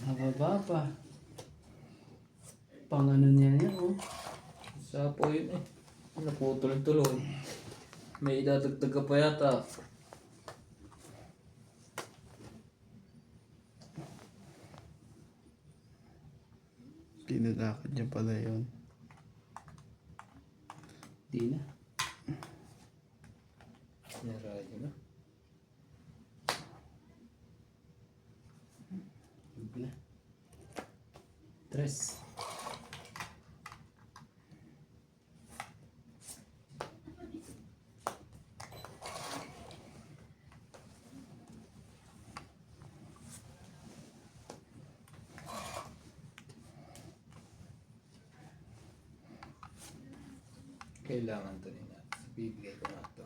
Hababa pa. Pang ano niya yan, oh. Sapo yun eh. Naputol-tuloy. May idadagdag ka pa yata. Pinalakad niya pala yun. Di na. Narayo na. Huwag na. Tres. Kailangan to nila. Bibigay ko na to.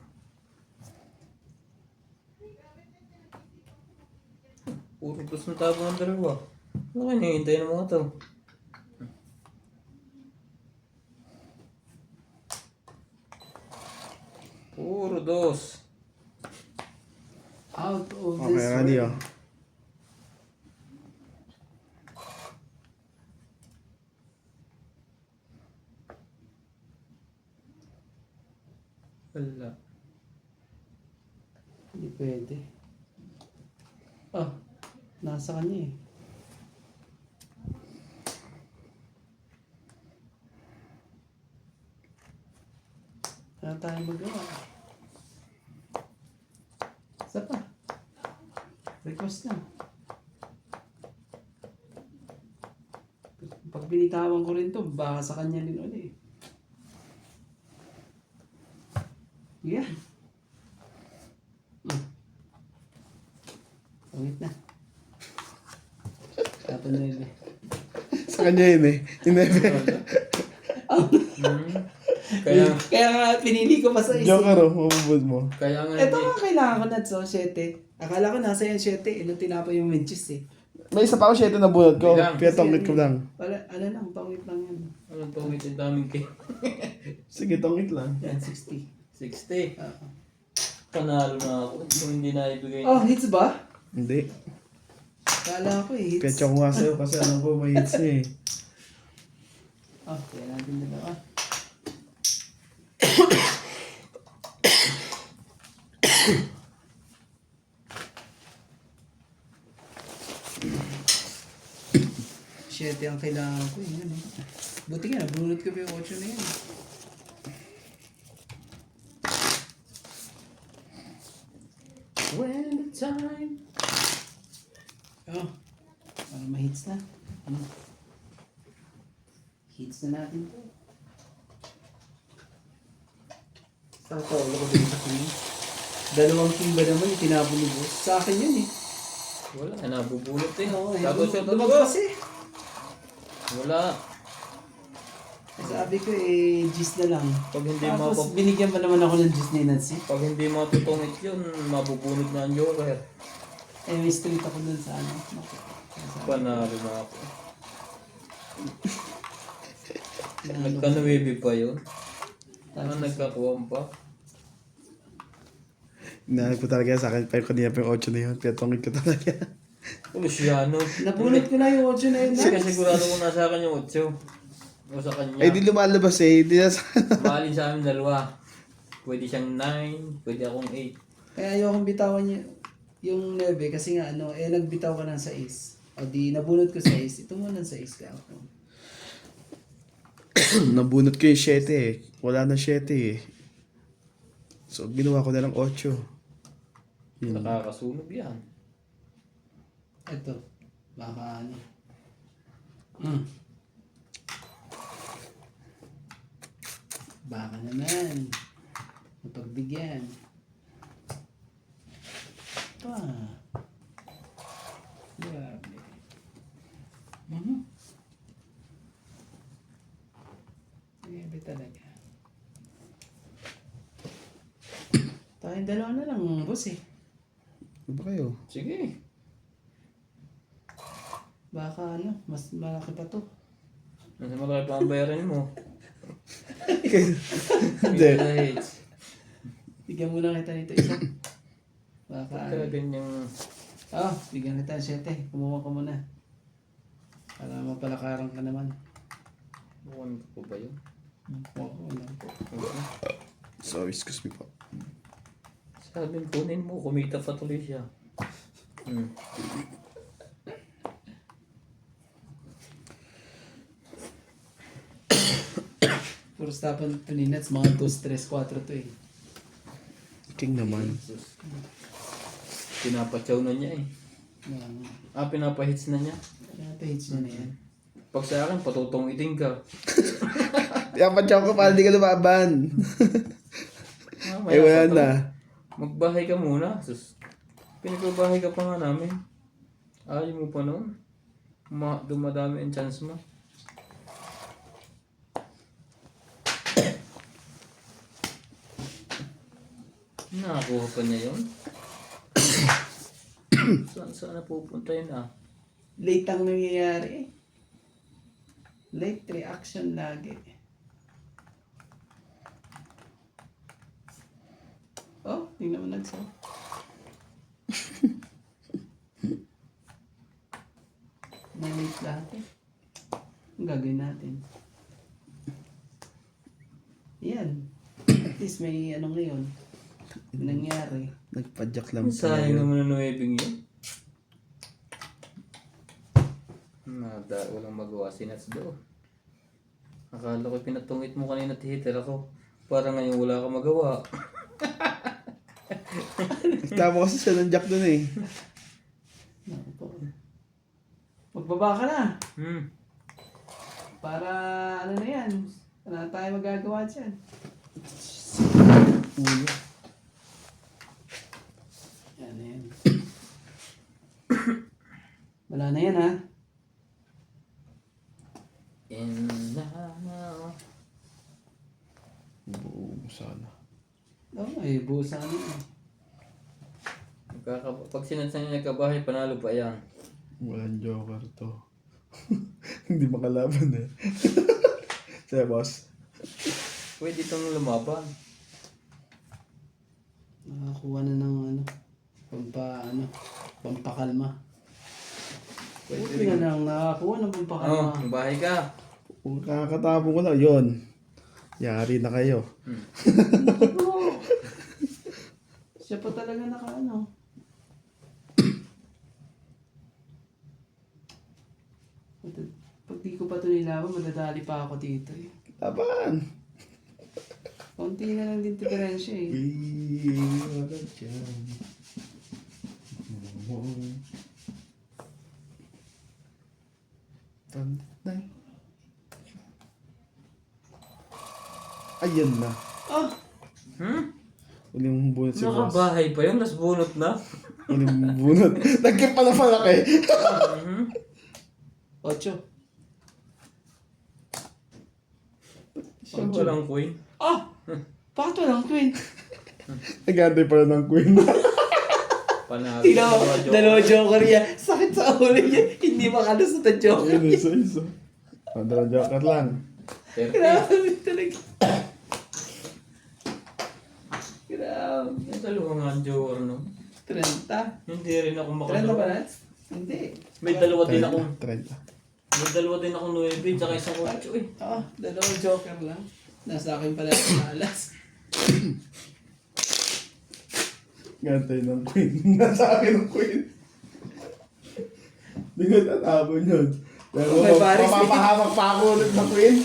Puro plus ng tabo ng dalawa. Ano kayo nihintay ng mga to? Puro dos. Out of Okay, this ready world. oh. Wala. Hindi pwede. Ah, nasa kanya eh. Wala tayong magawa. Isa pa. Request na. Pag binitawan ko rin to, baka sa kanya rin ulit. Yeah. Pangit na. Tapos na yun eh. Sa kanya yun eh. Inebe. Kaya nga pinili ko pa sa isip. Joker oh, mabubod mo. Kaya nga Ito nga kailangan ko na so, 7. Akala ko nasa yan 7. Ino tinapa yung menches eh. May isa pa ako 7 na bunod ko. Bilang. Kaya tongit ko lang. Wala, ano lang, pangit lang yan. Anong pangit yung daming cake? Sige, tongit lang. Yan, 60. 60. Oo. Panalo na ako. Kung hindi na ibigay. Oh, hits ba? Hindi. Kala ko eh, hits. Petsa ko nga sa'yo kasi alam ko may hits niya eh. Oh, kaya natin dalawa. 7 ang kailangan ko. Yun, eh. Buti nga, nabunod ko pa yung 8 na yun. When the time... Oh, para ma-hits na. Hits na natin to. Sa tawag ko din sa king. 2 king ba naman yung tinapon ni boss? Sa akin yun eh. Wala, nabubulot eh. Oo, Tapos yung lumabas eh. Wala. Sabi ko eh, gis na lang. Pag hindi Tapos binigyan pa naman ako ng gis ni Nancy. pag hindi matutungit yun, mabubunot na ang joker. Eh, may street ako dun sa ano. Panalo na ako. Ano, Nagkanuwebe pa yun. tapos, Nagkakuwang pa. Inahanap ko talaga sa akin. Pero kanina pa yung 8 na yun. Pinatungit ko talaga. Luciano. Napulot ko na yung 8 na yun. Kasi sigurado ko nasa akin yung 8. O sa kanya. Ay, di lumalabas eh. Di na sa... Maalin sa amin 2. Pwede siyang 9, pwede akong 8. Kaya ayokong bitawan yung 9 kasi nga ano, eh nagbitaw ka ng 6. O di nabunot ko 6. Ito muna ng 6 ka ako. Nabunot ko yung 7 eh. Wala na 7 eh. So, ginawa ko na lang 8. Yun. Nakakasunog yan. Ito. Baka ano. Baka naman. Mapagbigyan. Pa. Grabe. Grabe talaga. Tayong dalawa na lang, boss eh. Ano ba kayo? Sige. Baka ano, mas malaki pa to. Nasa malaki pa ang bayarin mo. Hindi. Hindi. Bigyan mo lang kita nito isa. Baka Kaya ganyang... bigyan kita ng 7. Kumuha ka muna. Para mapalakaran ka naman. Buwan ko ba yun? Oo, lang po. So, excuse me po. Sabi kunin mo, kumita pa tuloy siya. Puro tapan ito ni Nats, mga 2, 3, 4 to eh. King naman. Jesus. Pinapatsaw na niya eh. Pinapahits na niya. Kaya page na yan. Pag sa akin, patutungitin ka. Dapat siya ko para di ka lumaban. Mamaya Wala pa to. na. Magbahay ka muna. Sus, pinagbabahay ka pa nga namin. Ayaw mo pa noon. Dumadami ang chance mo. Nakakuha pa niya yun? Saan na pupunta yun Late ang nangyayari eh. Late reaction lagi. Oh, tingnan mo Nats. Na-late lahat eh. Ang gagawin natin? Yan. At least may ano ngayon. Nangyari. Nagpadyak lang Sayang naman ang nuwebing yun. Walang magawa si Nats doon. Akala ko pinatungit mo kanina tihiter ako. Para ngayon wala ka magawa. Tama kasi siya ng jack dun eh. Naku po. Magbaba ka na. Para ano na yan. Wala tayo magagawa dyan. Ulo. Yan na yan. Wala na yan ha. And now... Buo sana. Oo, buo sana eh. Pag sinansan niya nagkabahay, panalo pa yan. Walang joker to. Hindi makalaban eh. Saya boss. Pwede itong lumaban. Nakakuha na ng pampakalma. Pwede Buti na lang nakakuha ng pampakalma. Bahay ka. Kung kakatapon ko lang, yun. Yari na kayo. Oo. Siya pa talaga Pag ko pa ito nilaban, madadali pa ako dito eh. Laban! Konti na lang din diferensya eh. Wala dyan. Tanday. Ayan na. Ah! Uling bunot si boss. Nakabahay pa yun, tas bunot na. Uling bunot. Nagkip pala malaki. 8. Siya walang queen. Ah! Bakit walang queen? Nagantay pala ng queen. Panalo. Tingnan mo, dalawa joker yan. Sakit sa ulo niya. Hindi makalas sa joker. Ayun, isa. Madala joker lang. 30. Grabe talaga. Grabe. Yung dalawa nga joker, no? 30. Hindi rin ako 30 ba makalawa. na? Hindi. May dalawa din ako. 30. May dalawa din ako 9, tsaka isang 8 eh. Oo, dalawang joker lang. Nasa akin pala yung alas. Gantay ng queen. Nasa akin ng queen. Hindi ko tatapon yun. Pero May pares eh. mapapahamak pa ako ulit ng queen.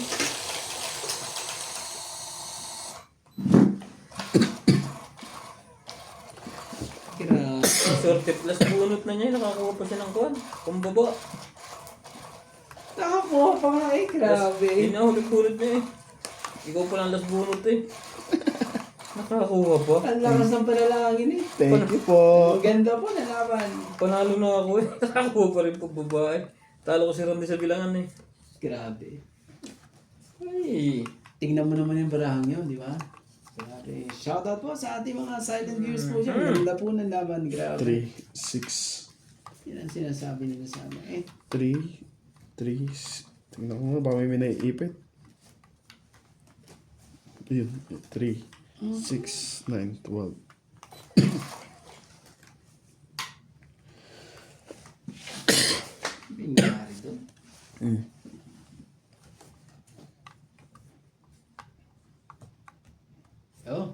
Grabe. Sorte plus bunot na niya, nakakuha pa siya ng kuwan. Kumbaba. Nakakuha pa nga eh. Grabe. Yun na, hulit-hulit niya eh. Ikaw pa lang last bunot eh. Nakakuha pa. Ang lakas ng panalangin eh. Thank you po. Ang ganda po na laban. Panalo na ako eh. Nakakuha pa rin po babae. Talo ko si Randy sa bilangan eh. Grabe. Ay. Tingnan mo naman yung barahang yun, di ba? Grabe. Shoutout po sa ating mga silent viewers po dyan. Ganda po ng laban. Grabe. 3, 6, Yan ang sinasabi nila sa amin. 3, tingnan ko nga, baka may naiipit. Yun, 3, 6, 9, 12. Pingyari doon. Oh,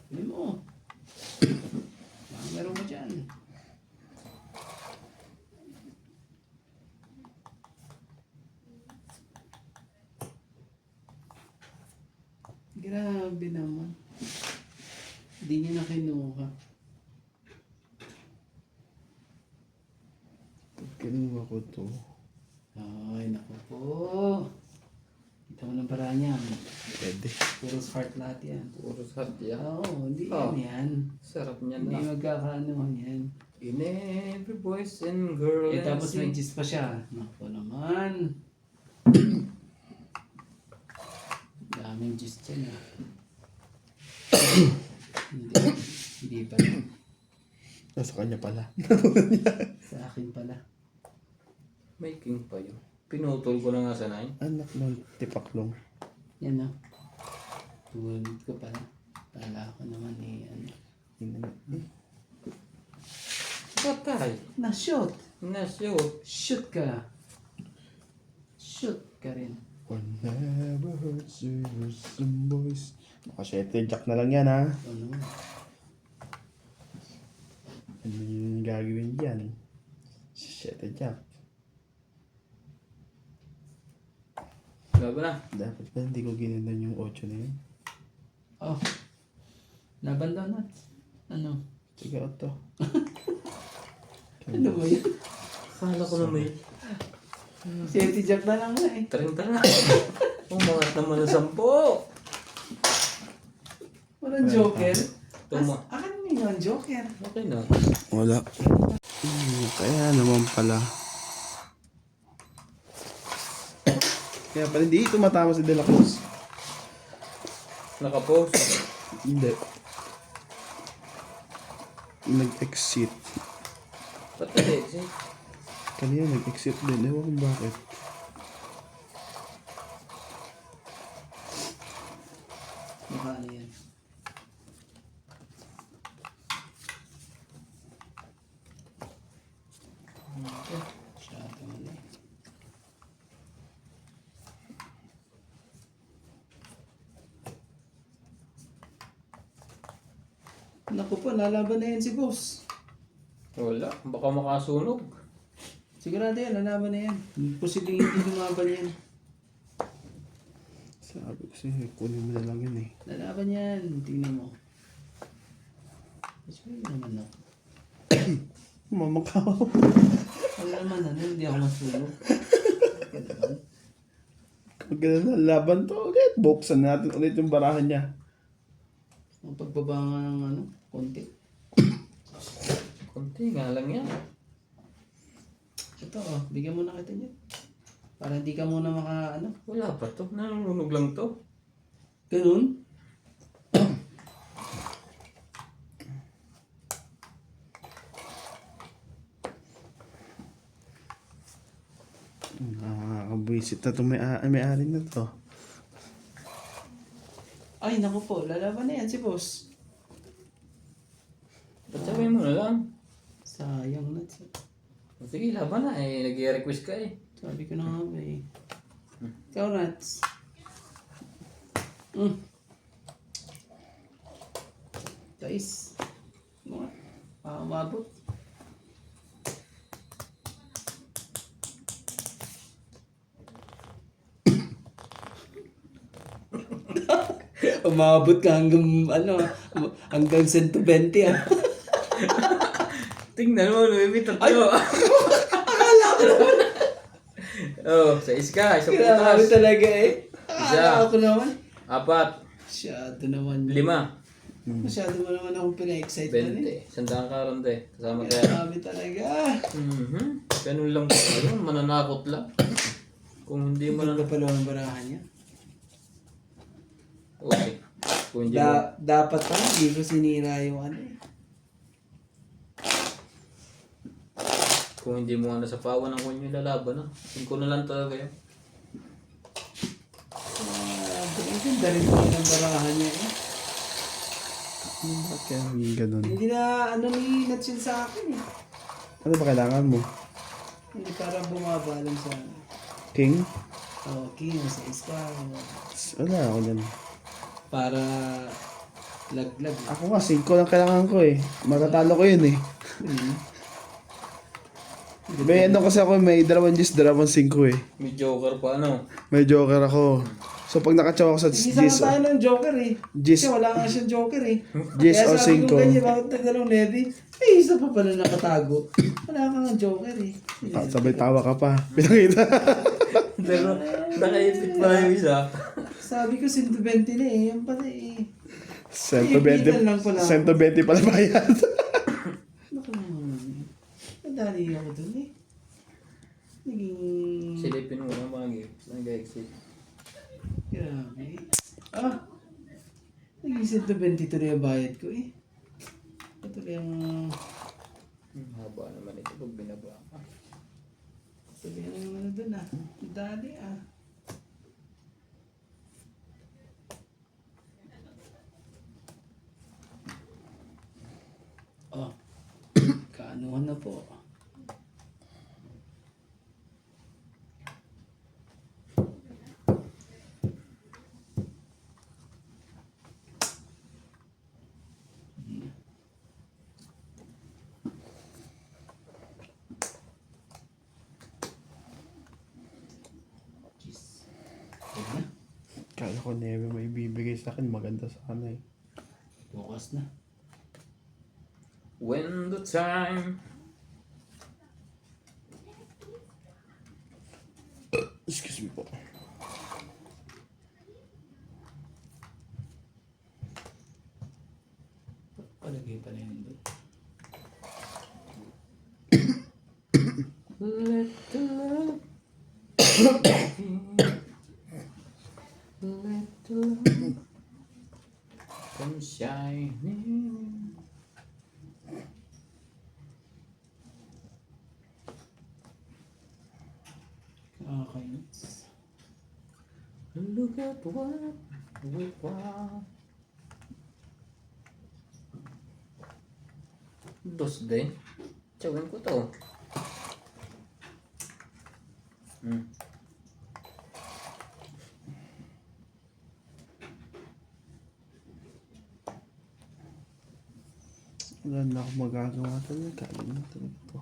hindi mo. Baka meron mo dyan. Grabe naman. Hindi niya na kinuha. Kinuha ko to. Ay, naku po. Kita mo ng paraan yan. Pwede. Puro heart lahat yan. Puro satya. Oo, hindi Oh. yan. Sarap niyan Hindi na. magkakaanohan yan. In every boys and girls. Eh, tapos may gist pa siya. Naku naman. Daming gist yan ah. Hindi pa. Nasa kanya pala. Sa akin pala. May king pa yun. Pinutol ko na nga sa 9. Anak ng tipaklong. Yan ah. Tulad ko pala. Kala ko naman eh. Ano. Patay. Na-shoot. Na-shoot. Shoot ka. Shoot ka rin. Whenever hurts you, some boys. Naka-7 jack na lang yan ha. Ano? Ano yung gagawin dyan? 7 jack. Laban na. Dapat pa hindi ko ginandan yung 8 na yun. Oh. Laban daw na. Ano? Sige, 8. Ano ba yun? Kala ko na may 7 jack na lang na eh. 30 na. Umangat naman ng 10. Walang joker. Tuma. Akan mo yun, joker. Okay na. Wala. Kaya naman pala. Kaya pala hindi tumatama si De La Cruz. Nakapost. Hindi. Nag-exit. Ba't ka-exit? Kanina nag-exit din. Ewan kung bakit. Mukha na yan. Masyado na eh. Naku po, lalaban na yan si boss. Wala. Baka makasunog. Sigurado yan, lalaban na yan. Posibleng hindi lumaban yan. Sabi ko sa'yo, kunin mo na lang yun eh. Lalaban yan. Tingnan mo. Mas may naman ako. Mamakaw. Wala naman ano, hindi ako masulog. Ganun. Pag ganun na, laban to ulit. Buksan natin ulit yung barahan niya. Ang pagbaba nga ng ano, konti. Konti nga lang yan. Ito oh, bigyan mo na kita niyan. Para hindi ka muna maka ano. Wala pa to. Nalulunod lang to. Ganun. Nakakabwisit na itong may-ari na to. Ay, naku po. Lalaban na yan si boss. Ba't sabihin mo na lang? Sayang na siya. Sige, laban na eh. Nag-request ka eh. Sabi ko na nga ba eh. Ikaw, Rats. Guys. Mga. Umabot. Umabot ka hanggang ano, hanggang 120 ah. Tingnan mo, lumipit tatlo. Oh, sa iska, isa Grabe putas. talaga eh. Isa. Ako naman. 4, Masyado naman. 5, Masyado mo naman akong pina-excite na eh. 20. Sandaan ka ron de. Kasama kaya. Grabe talaga. Ganun lang ba? Ayun, mananakot lang. Kung hindi mo Hindi na... ka pala ang barahan niya. Okay. Kung hindi mo... Dapat pa, hindi ko sinira yung ano eh. Kung hindi mo sa pawan ng kunyo lalaban na. 5 na lang talaga yun. Ang ganda rin po ng barahan niya eh. Bakit kaya naging ganun? Hindi na ano ni Natsil sa akin eh. Ano ba kailangan mo? Hindi para bumaba lang sa King? King sa iska. Wala ako dyan. Para laglag. Ako nga, 5 lang kailangan ko eh. Matatalo ko yun eh. May ano kasi ako, may 2 G's, 2 5 eh. May joker pa ano. May joker ako. So pag nakatsaw ako sa Isa G's, nga tayo ng Joker eh. G's, Kasi wala nga siyang Joker eh. G's Kaya o sabi ko 5. ganyan, bakit nagdalong levy? Eh, isa pa pala nakatago. Wala ka nga Joker eh. Sabay tawa ka pa. Pinakita. Pero nakaipit pa yung isa. Sabi ko 120 na eh. Yan pala eh. 120 lang pala. 120 pala bayad. Baka naman. Nadali ako dun eh. Naging... Silipin mo ng mga gifts. Nag-exit. Grabe. Naging 120 na yung bayad ko eh. Ito lang yung... Haba naman ito pag binaba ka. Ito lang yung ano dun ah. Dali ah. Kaanuhan na po. Kala ko Neve may bibigay sa akin. Maganda sana eh. Bukas na. When the time... Excuse me po. Palagay pala yun doon. Let the love... Let the love... Come shining... Kakainis. Look at what we want. Dos din. Tsawin ko to. Wala na ako magagawa talaga. Alam na talaga to.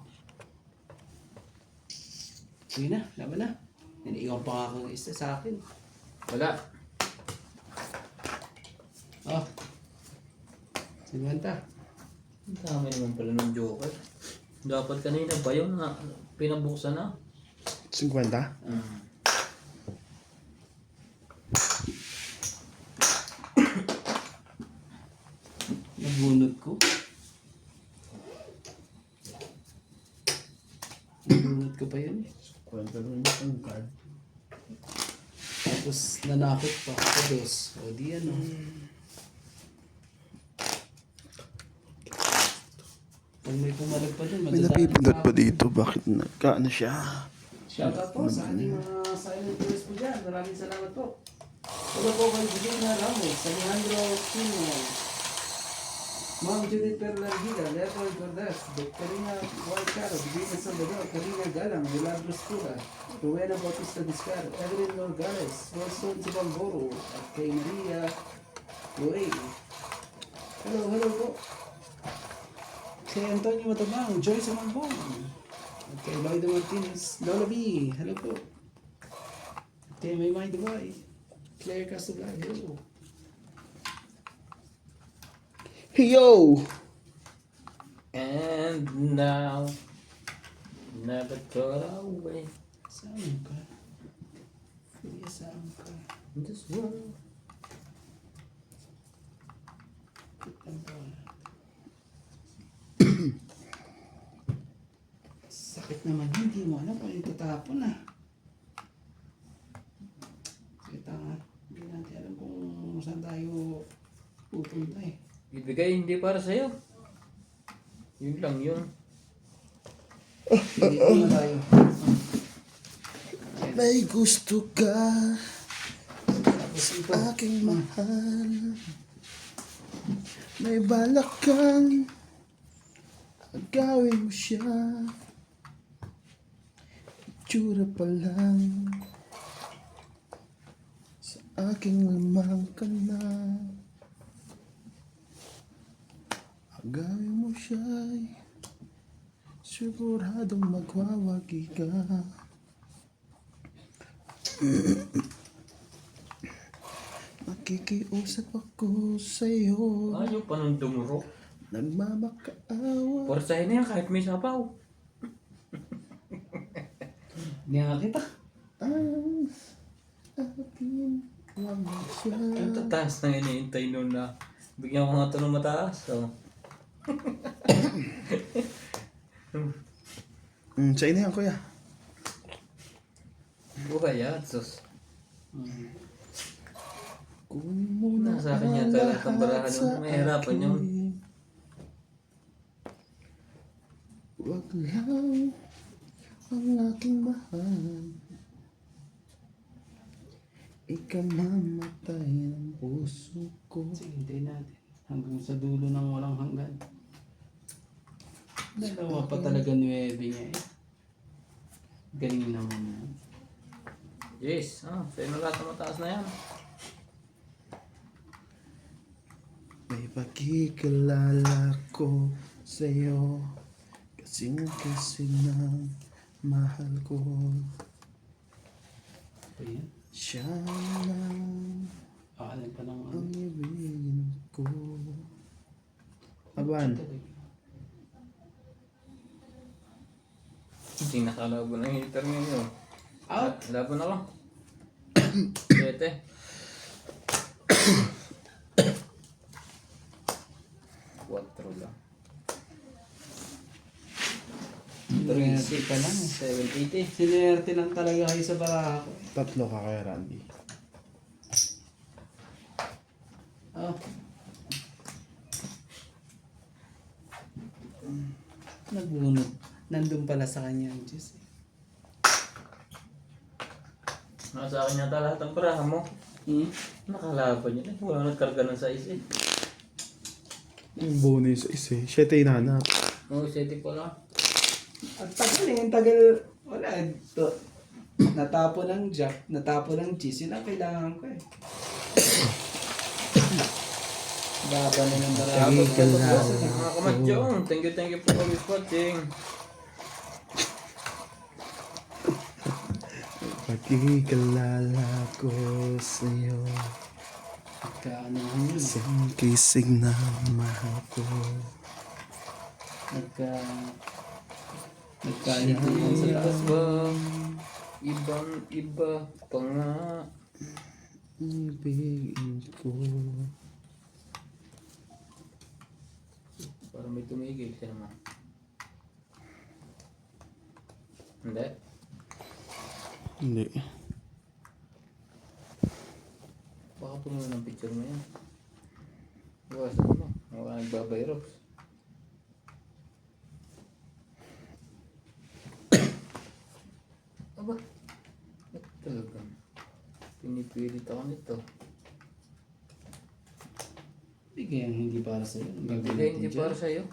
Sige na, laban na. Niliiwan pa nga ako ng isa sa akin. Wala. 50. Ang dami naman pala ng Joker. Dapat kanina ba yun na pinabuksan na? 50? Nabunot ko. Nabunot ko pa yun eh. Kwenta naman yung card. Tapos nanakot pa ako dos. O di ano. Pag may pumalag pa dun, May napipindot pa dito. Bakit nagkaano siya? Shoutout po sa ating mga silent viewers po dyan. Maraming salamat po. Hello po kay Gina Ramos, Alejandro Chino, Ma'am Judith Perlargida, Leopold Gordas, Doctorina Huaycaro, Divina Salvador, Karina Galang, Milagros Tura, Rowena Bautista Discar, Evelyn Morgales, Wilson Sibamboro, at kay Maria Loray. Hello po. Kay Antonio Matabang, Joyce Amambong, at kay Lloyd Martinez, Lola B, hello po. At kay May Mind Dubai, Claire Castogal, hello. Yo! And now, never got away. Saan ka? Kuya, saan ka? in this world. Kitang ka. Sakit naman, hindi mo alam kung yung tatapon ah. Kita nga, hindi natin alam kung saan tayo pupunta eh. Ibigay hindi para sa'yo. Yun lang yun. Hindi ko na tayo. May gusto ka, Tapos ito. aking mahal. May balak kang agawin mo siya. Itsura pa lang, sa aking lamang ka na. Agawin mo siya'y siguradong magwawagi ka. Makikiusap ako sa'yo, Ayaw pa nang dumuro. nagmamakaawa. Porsahin na yan kahit may sapaw. Hindi nga kita. Ang aking lamang siya. Ang tataas na iniintay nun na bigyan ko nga ito ng mataas. Oh. Sa'yo na yan, kuya. Buhay yan, sus. Kunin mo na Nasa akin yata lahat ng barahan sa nun. Mahirapan yun. akin. Wag lang ang aking mahal. Ikaw mamatay ng puso ko. Sige, hintayin natin. Hanggang sa dulo ng walang hanggan. Dalawa pa talaga 9 niya eh. Galing naman yan. Yes, sa'yo na lahat ng mataas na yan. May pagkikilala ko sa'yo, kasing ng mahal ko. Ito yan. Siya lang Alam pa ng ang ibigin ko. Aban, Hindi nakalaban ng heater ngayon. Out! Laban na lang. 7. Quattro lang. 3 ka lang eh. 780. Sinerte lang talaga kayo sa baraha ko. 3 ka kay Randy. Oh. Nagbunot. Nandun pala sa kanya ang Diyos eh. Nasa akin yata lahat ng parahan mo. Nakalaban yun eh. Wala nagkarga ng size eh. Yung bonus is 7 hinahanap. Oo, 7 ko lang. Ang tagal eh. Ang tagal. Wala. Ito. Natapo ng jack. Natapo ng cheese. Yun ang kailangan ko eh. Baba na ng baraha ko. Mga kamatsyong, thank you for always watching. Pagkikilala ko sa'yo, Nagka-anuhan yun. Isang kisig na mahal ko. Nagkalituhan sa taas. Iba, ibang iba pa nga. Ibigin ko. Parang may tumigil siya naman. Hindi. Hindi. Baka puno ng picture mo yan. Bawasan mo. Wala nagbabayros. Aba. Ito talaga. Pinipilit ako nito. Bigay ang hindi para sa'yo. Hindi para sa'yo.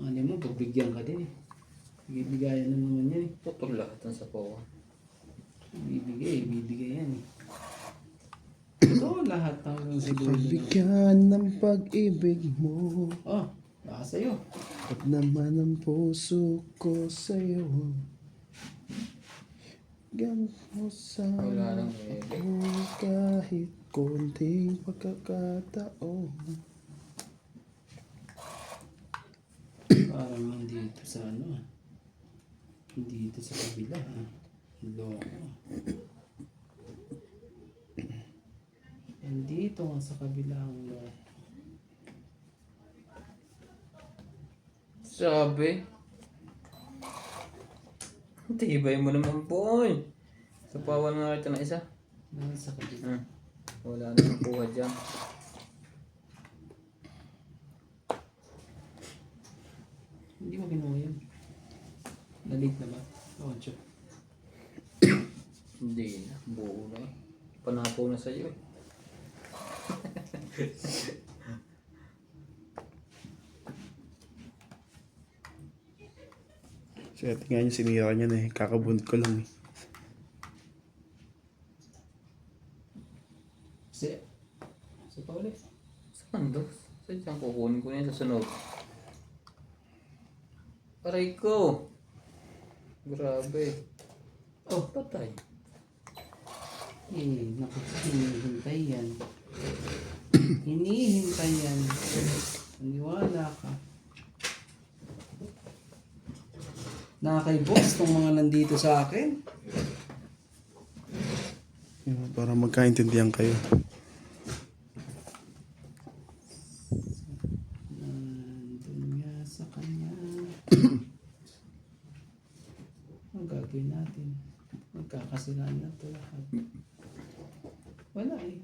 Ano mo, pagbigyan ka din eh. Bibigayan na naman yan eh. Putol lahat ang sapaw. Bibigay yan eh. Ito lahat hanggang siguro na. Pagbigyan ng pag-ibig mo. Oh, baka sa'yo. At naman ang puso ko sa'yo. Gan mo sana Wala nang ako kahit konting pagkakataon. Parang nandito sa ano ah. Dito sa kabila ah. Loko. Nandito nga sa kabila ang loko. Sabi. Tibay mo naman, boy. Sapawan nga kita na isa. Nasa kabila. Wala na nakuha dyan. Hindi mo ginawa yan. Nalit na ba? Oo, oh, Hindi na. Buo na eh. Panapo na sa'yo eh. Siya, tingnan niyo sinira niya na eh. Kakabunod ko lang eh. Sa pa ulit. Saan do? Saan dyan kukunin ko na yun sa sunod? Aray ko! Grabe. Oh, patay. Naku, hinihintay yan. Hinihintay yan. Maniwala ka. Nakakay-boss tong mga nandito sa akin. Yun, para magkaintindihan kayo. Nandun nga sa kanya. Ang gagawin natin? Magkakasilaan na ito lahat. Wala eh.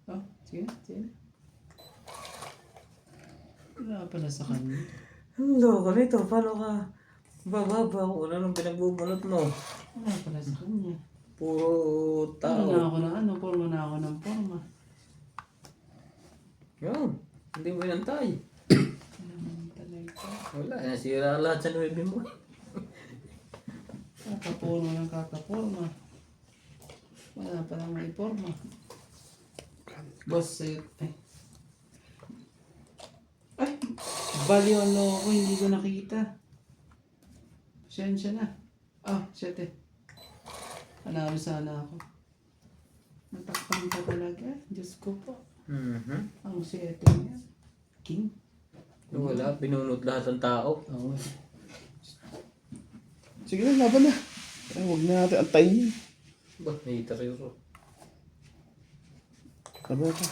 Oh, sige na, sige na. Wala pala sa kanya. Ang loko nito. Paano ka? Bababa ko. Ano nung pinagbubunot mo? Wala pala sa kanya. Puro Ano tao. na ako ng ano, forma na ako ng forma. Yun. Hindi mo inantay. Ano naman talaga. Wala. Nasira lahat sa 9 mo. Kakaporma ng kakaporma. Wala pa lang may forma. Boss, ay. Ay! Bali ang loko ko, hindi ko nakita. Pasensya na. Ah, shit eh. Panalo sana ako. Natakpan ka talaga. Diyos ko po. Ang sete niya. King. Wala. Binunot lahat ng tao. Oo. Sige na, laban na. Ay, huwag na natin antayin yun. Ba, naitariro. Laban ka.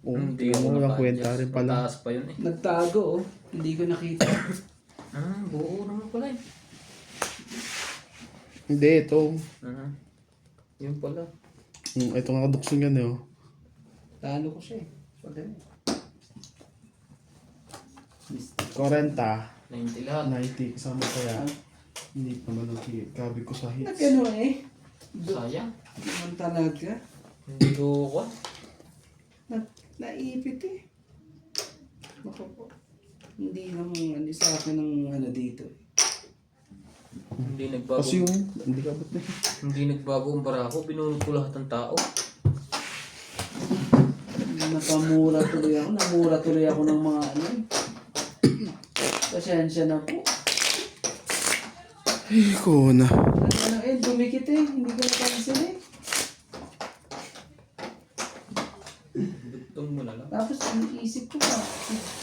Oo, Hindi tingnan ako mo lang naka-adjust. kwenta rin pala. Mataas pa yun eh. Nagtago oh. Hindi ko nakita. Buo naman pala eh. Hindi, ito. Yun pala. Ito nga kadukso yan eh. Oh. Talo ko siya eh. So, dami. 40, 90 lahat. 90, kasama kaya. Hindi pa naman nagkabi ko sa hits. Nagano eh. Sayang. Naman talaga. Hindi ko ko. Naipit eh. Naku po. Hindi naman ano sa akin ng ano dito. Hindi nagbago. Kasi yung, hindi ka ba't na Hindi nagbago ang barako. Binunot ko lahat ng tao. Napamura tuloy ako. Namura tuloy ako ng mga ano. Pasensya na po. Ay, ko na. Ano dumikit eh. Hindi ko napansin eh. Butong mo na lang. Tapos iniisip ko pa.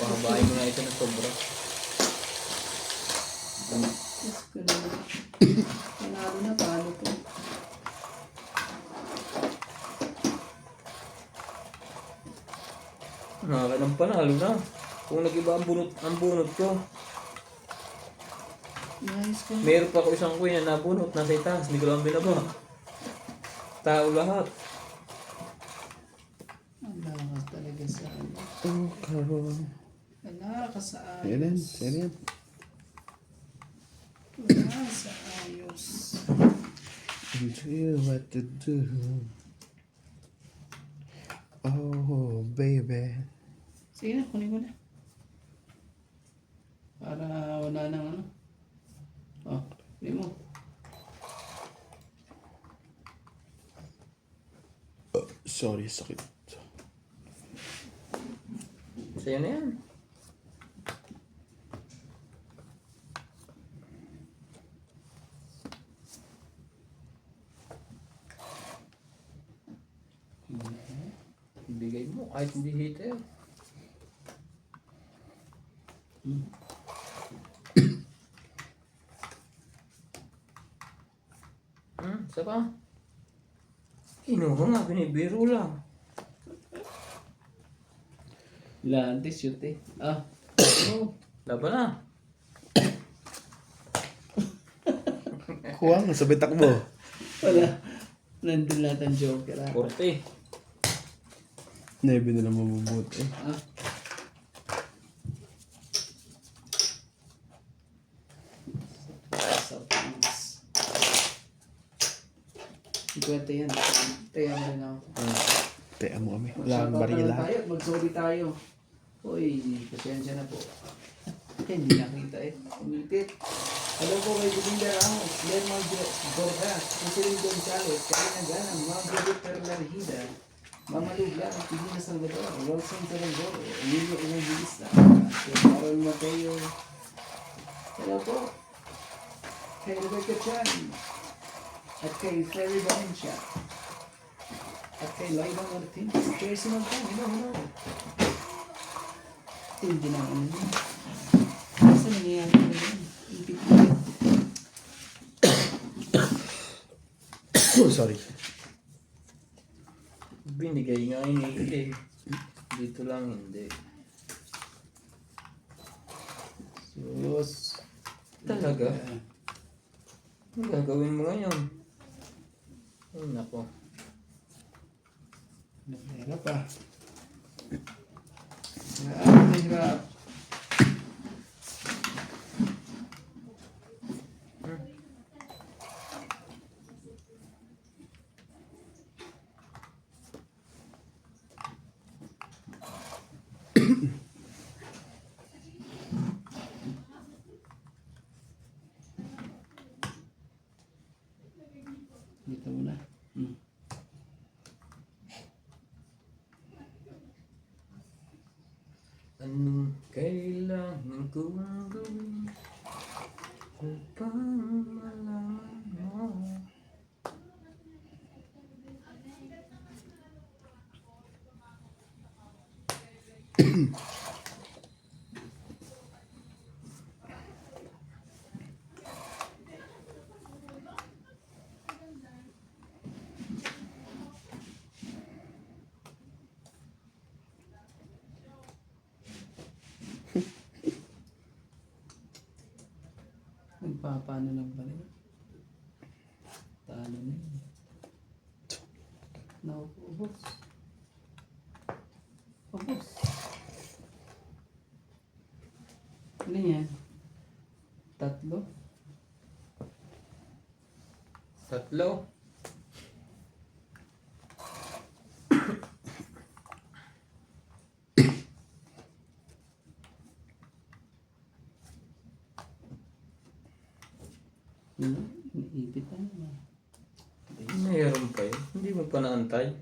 Pahabain mo na ito ng sobra. Diyos ko na. Panalo na, paano po. Nakakalang panalo na. Kung nag-iba ang bunot ko. Nice ka. Meron pa ako isang kuya na bunot. Nasa itaas. Hindi ko lang binaba. Tao lahat. Wala ka talaga sa ano. Oh, karon. Wala ka sa Yan, ayos. yan. Wala sa ayos. Do what to do. Oh, baby. Sige na, kunin ko na. Para wala nang ano. Oh, kunin mo. Sorry, sakit. Sa'yo na yan. Ibigay mo kahit hindi heater. Isa pa. Kinuha nga, binibiro lang. Wala, shoot eh. Ah. Oh. Laban na. Kuwang, sabay takbo. Wala. Nandun lahat ang joker ah. 40. Nebe na lang mabubuti. Ah. Sa please. 50 yan. Taya mo rin ako. Teka mo kami. Wala kang Shoutout na barila. lang tayo. Mag-sorry tayo. Uy, pasensya na po. Hindi nakita eh. Umipit. Hello po kay Julinda Ramos, Lermon Gorda, Jocelyn Gonzalez, Karina Ganang, Mga Bibit Perlarhida, Mama Lugla, Tigina Salvador, Wilson Salvador, Emilio Evangelista, Carol Mateo. Hello po. Kay Rebecca Chan. At kay Ferry Valencia. At kay Laila Martinez. Personal time. Hello. Hindi na ano yun. Kasi nangyayari na yun. Ipit-ipit. Sorry. Binigay nga ini dito lang hindi. Sus. Talaga? Ano gagawin mo ngayon? Ay nako. Mahirap pa. Mahirap. Dito muna. Anong kailangan kong gawin upang malaman mo? Nagpapano lang pala yun. Talo na yun. Naubos. Ubos. Ano yan? Tatlo? Tatlo. Ipit na naman. Mayroon pa yun. Hindi mo pa naantay.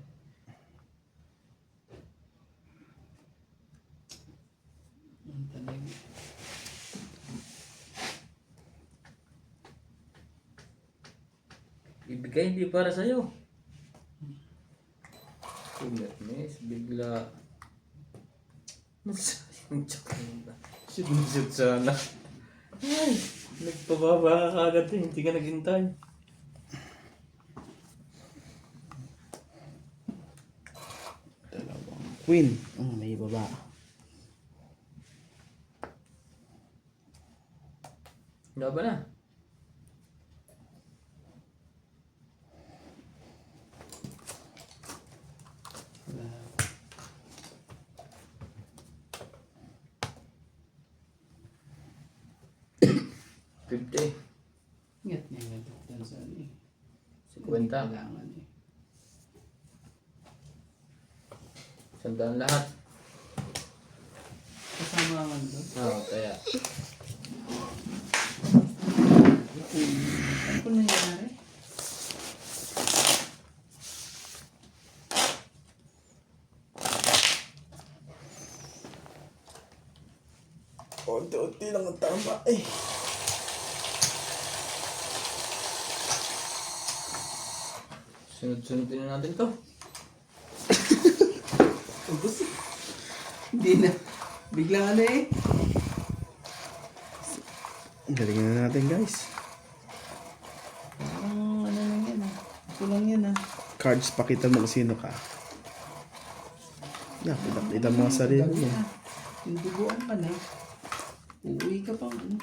Ang talaga. ibigay hindi para sa'yo. Goodness, bigla. Nasayang tsak na. Sinusot sana. Ay, nagpababa ka agad eh. Hindi ka naghintay. Queen. May baba. Laban na. $50. Ingat niya nga doon sa ano eh. 50. Kailangan eh. Sandaan lahat. Kasama nga doon. Kaya. Ano po nangyari? Unti-unti lang ang tama eh. Sunod-sunodin na natin to. Ubus eh. Hindi na. Biglang ano eh. Galingan na natin guys. Parang ano lang yan ah. Ito lang yan ah. Cards, pakita mo kung sino ka. Yeah, kita mo ang sarili mo. Yung duguan ka na. Uuwi ka pang ano.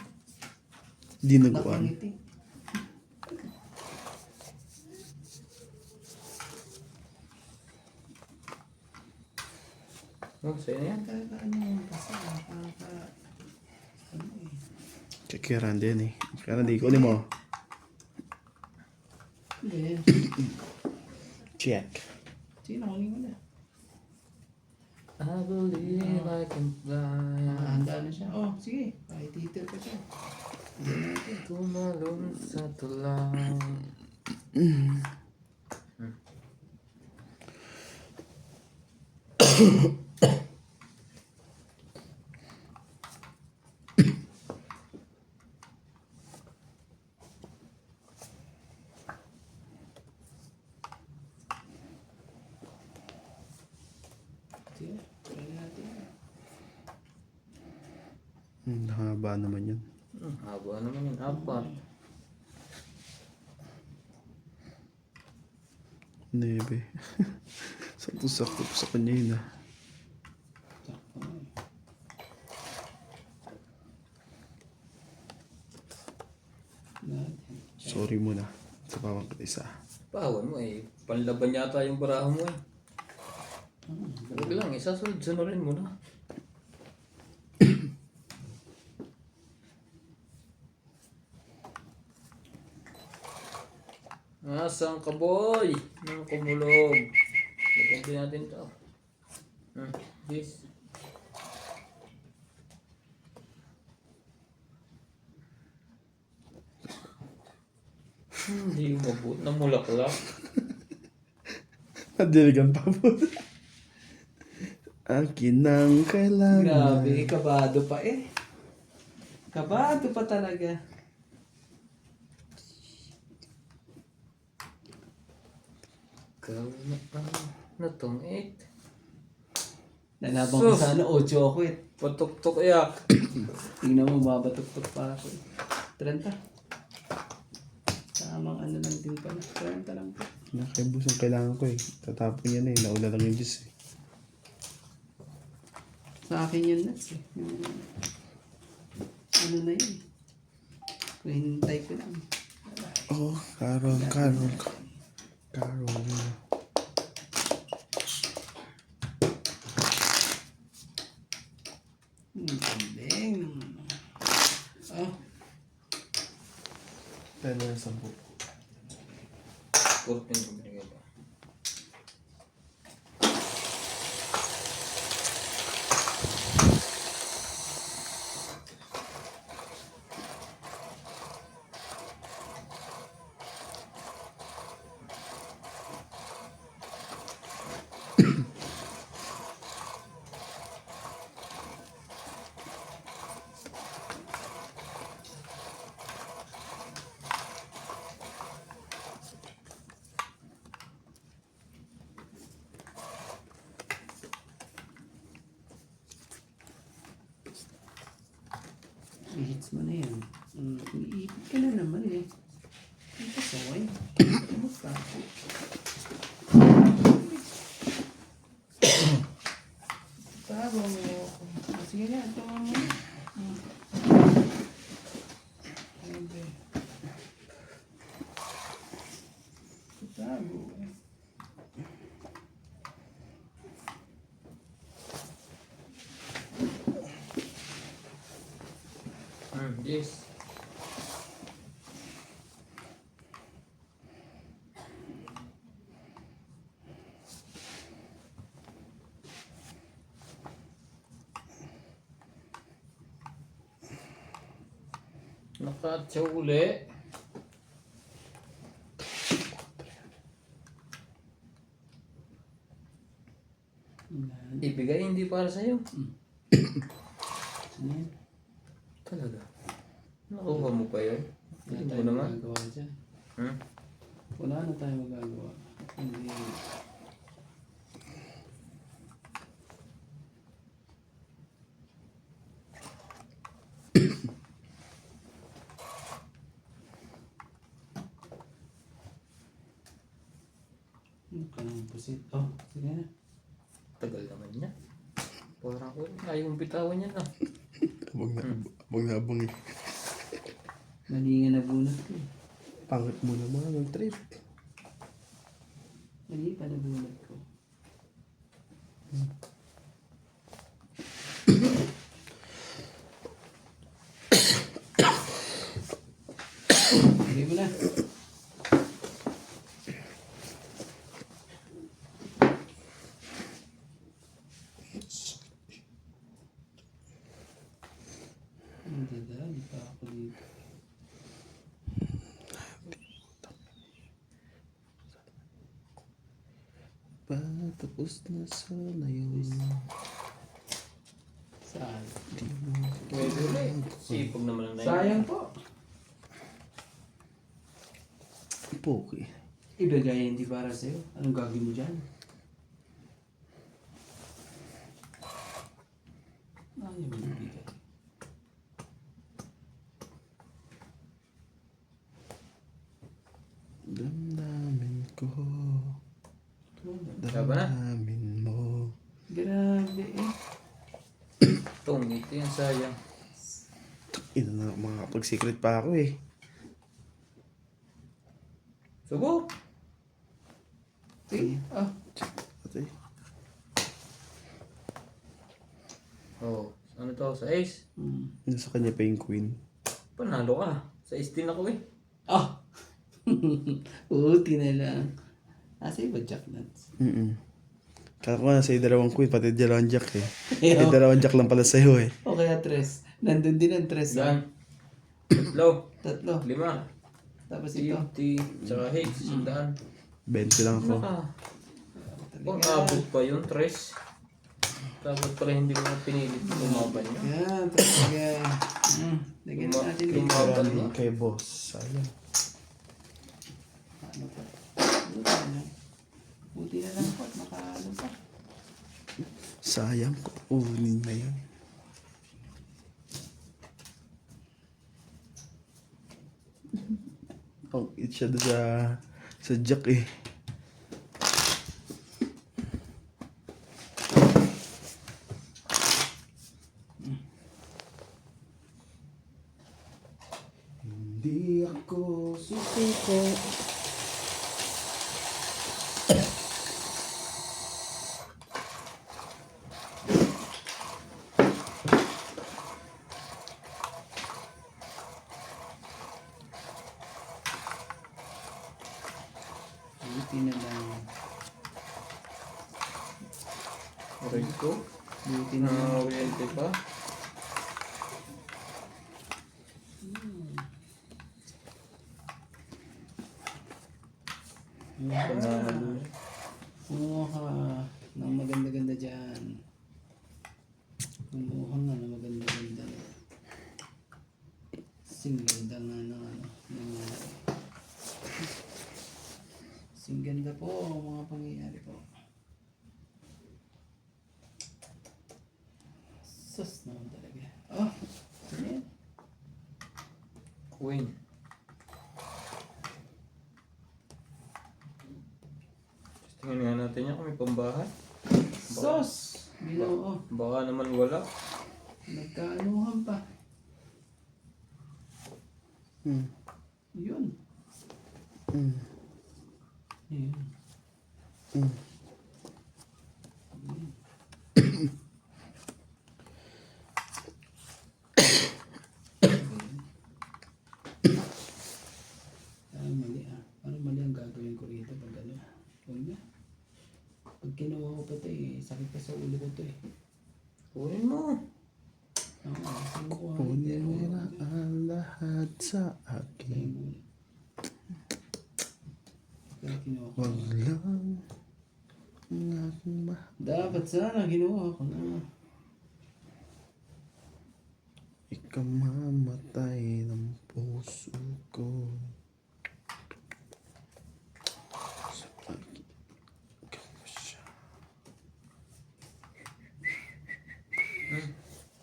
Dinuguan. Nakangiti. Sa'yo na yan. Ano yung kasi ano eh. Kikiran din eh. Kaya hindi ko mo. Hindi. Check. Sino kunin mo na? I believe I can fly. Handa na siya. Oh, sige. Kahit titir ka siya. Tumalon sa tulang. Sige. Try natin. Haba naman yun. Haba naman yun. Apat. Nebe. Sakto-sakto sa kanya yun ah. Sakto na eh. Natin. Sorry muna. Sa pawang isa. Pawan mo eh. Panlaban yata yung barahan mo eh. Huwag lang, isasunod-sunodin mo na. Asang ka boy? Nang kumulog. Lagyan din natin to. This. Hindi umabot na mulaklak. Nadiligan pa po. Akin ang kailangan. Grabe, kabado pa eh. Kabado pa talaga. Gawin na tong 8. Nalabang ko Sus! sana 8 ako eh. Patok-tok yak. Tingnan mo, babatok-tok pa ako eh. 30. Tamang ano lang din pala. 30 lang po. Nakaibus ang kailangan ko eh. Tatapon yan eh. Nauna lang yung Diyos eh. Sa akin yun nuts eh. Yung, ano na yun. Kung hinintay ko lang. Oh, Carol. Carol. Galing. Oh, Pero yung 10. 14 yung binigay pa. Gets mo na yan. Iipit ka na naman eh. Hindi ka saway. Ano ka? Tago mo. Sige na, ito mo. Ayun. Tago. Yes. Nakatsaw uli. Ibigay hindi para sa'yo. Ano yan? Talaga. Nakuha mo pa yun? Wala Hindi mo tayong naman. magagawa dyan. Hmm? Wala na tayong magagawa. Hindi. Ano ka nang pusit? Oh, sige na. Tagal naman niya. Parang ko, ayaw mong bitawan yan ah. Abang na abang eh. Mali nga na bunot ko eh. Pangit mo naman ang trip. Mali pa na bunot ko. Sige mo na. Ang dadali pa ako dito. Patapos na sana yun. Saan? Pwede ulit. Sipag naman ang Sayang po. Poke. Ibigay hindi para sa'yo. Anong gagawin mo dyan? Ayaw mo ibigay. Damdamin ko. Tama na. Damdamin mo. Grabe eh. Itong ito yan sayang. Ina na makakapag-secret pa ako eh. Sugo! Eh, ah. Ate. Oh, ano to? Sa ace? Nasa kanya pa yung queen. Panalo ka. Sa ace din ako eh. Ah! Uti na lang. Asa iba jack nuts? Kala ko nga sa'yo dalawang queen, pati dalawang jack eh. Yung dalawang jack lang pala sa'yo eh. O kaya tres. Nandun din ang tres. Yan. Tatlo. Tatlo. 5. Tapos ito. 50. Tsaka hits. 100. 20 lang ako. Naka. Kung abot pa yun, 3. Tapos pala hindi mo pinilit lumaban niya. Yan, talaga. Lagyan natin dito. Lumaban niya. Kay boss. Sayang. Ano pa? Buti na lang. Buti na lang po at makaano pa. Sayang ko. Unin na yun. Oh, it siya doon sa jack eh. Hindi ako susuko. Buti na lang. Aray ko. Buti na lang. Nakawente pa. Panalo. Kumuha ka ng maganda-ganda dyan. Kumuha nga ng maganda-ganda. Singganda nga ng ano. Nangyari. Singganda po ang mga pangyayari po. Sus naman talaga. Oh, ano yan? queen. Tingnan nga natin yan kung may pambahay. Sos! Ginoo. Baka naman wala. Nagkaanuhan pa. Hmm. Yun. Hmm. Yun. Hmm. Mali ah. Parang mali ang gagawin ko rito pag ano. Huwag na. Pag kinuha ko pa ito eh, sakit pa sa ulo ko ito eh. Kunin mo. Kunin mo na ang lahat sa akin. Kaya kinuha ko. Wag lang ang aking Dapat sana kinuha ko na. ikaw mamatay ng puso ko. Sa akin, ikaw pa siya.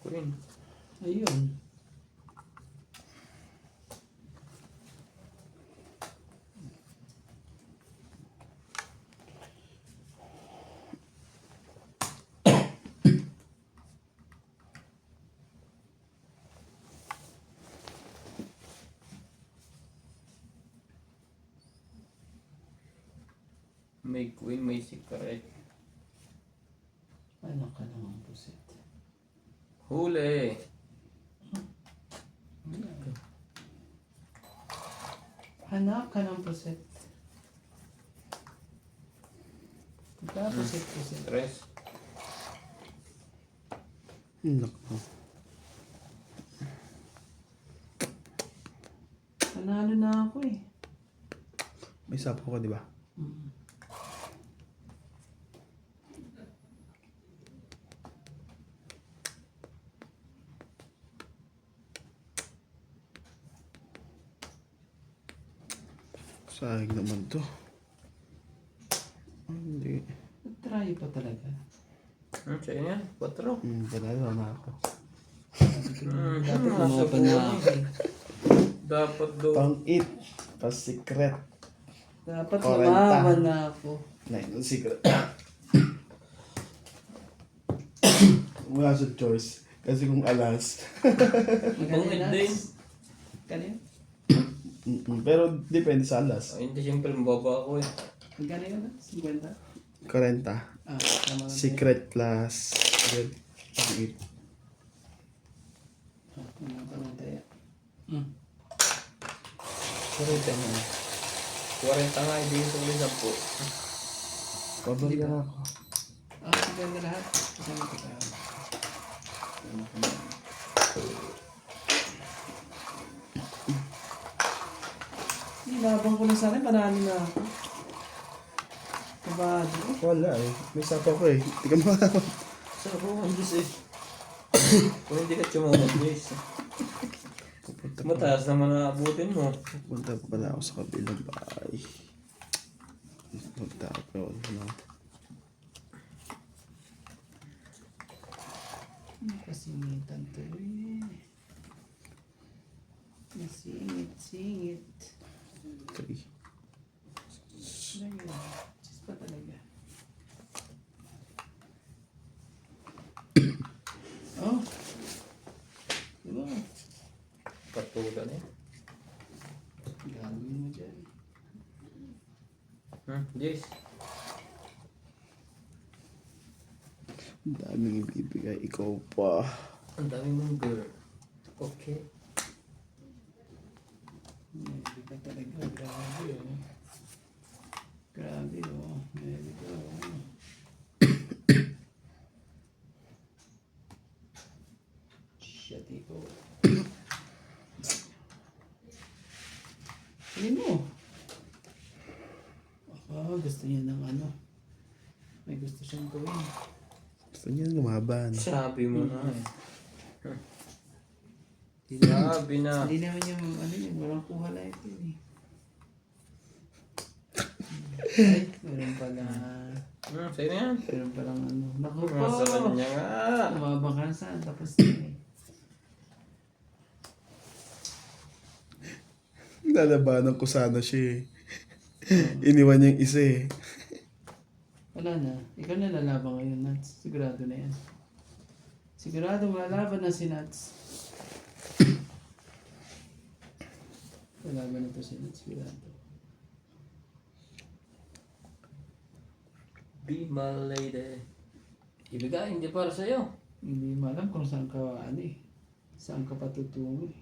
Queen. Ayun. May queen, may secret. Ano ka naman pusit? Huli. Hanap ka ng pusit. Pusit. Tres. Naku. Panalo na ako eh. May sapo ka, di ba? Sahig naman to. Hindi. Try pa talaga. Sa'yo yan. 4. Panalo na ako. Dapat lumaban na ako eh. Dapat do. Pang it. Pa secret. Dapat 40. lumaban na ako. Nine, secret. Wala sa choice. Kasi kung alas. Kanina? din. Kanina? Pero depende sa alas. Hindi siyempre mababa ako eh. Magkano yun? 50? 40. Tama na. Secret plus red. It. Tayo. 40 nga. 40 nga, hindi ko ulit 10. Pabalik na ako. Maganda lahat. Kasama ko tayo. Nilabang ko na sana, panalo na ako. Kabado. Wala eh. May sapo ko eh. Hindi ka makakapag. Saan ako ang Diyos eh? Kung hindi ka tumamag, Diyos. Mataas naman na abutin mo. Punta pa pala ako sa kabilang bahay. Magtapon. No? Kasingitan to eh. Singit. 3. Ano yun? Diyos pa talaga. Oh. Diba? Patulan eh. Gagawin mo dyan. Diyos. Ang daming ibibigay. Ikaw pa. Ang dami mong girl. Okay. Hindi ka talaga. Grabe oh. Grabe oh. There we go. Shit, ikaw. Hindi mo. Gusto niya ng ano. May gusto siyang gawin. Gusto niya lumaban. Sabi mo na eh. Sabi na. Hindi naman yung ano yun. Walang kuhala ito eh. Ay, meron pala. Sa'yo na yan. Meron palang ano. Naku po. Nasa kanya nga. Tumabang ka na saan. Tapos na eh. Lalabanan ko sana siya eh. Iniwan niya yung isa eh. Wala na. Ikaw na lalaban ngayon, Nats. Sigurado na yan. Sigurado malaban na si Nats. Lalaban na to si Nats. Sigurado. Be my lady. Ibigay, hindi para sa'yo. Hindi mo alam kung saan ka, ano eh. Saan ka patutungo eh.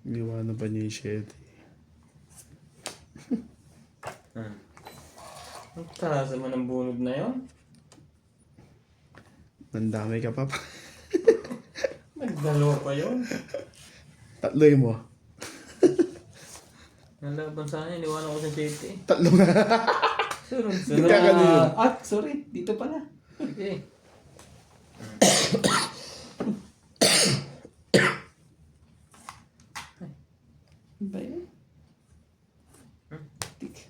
Iniwanan pa niya yung shed. Ang taas naman ng bunod na yon. Nandamay ka pa. Nagdalawa pa yon. Tatloy mo. Nalaban sa akin, iniwanan ko sa safety. Tatlo nga. Sunod-sunod. Kakanino. Sorry. Dito pala. Okay. Ano ba yun?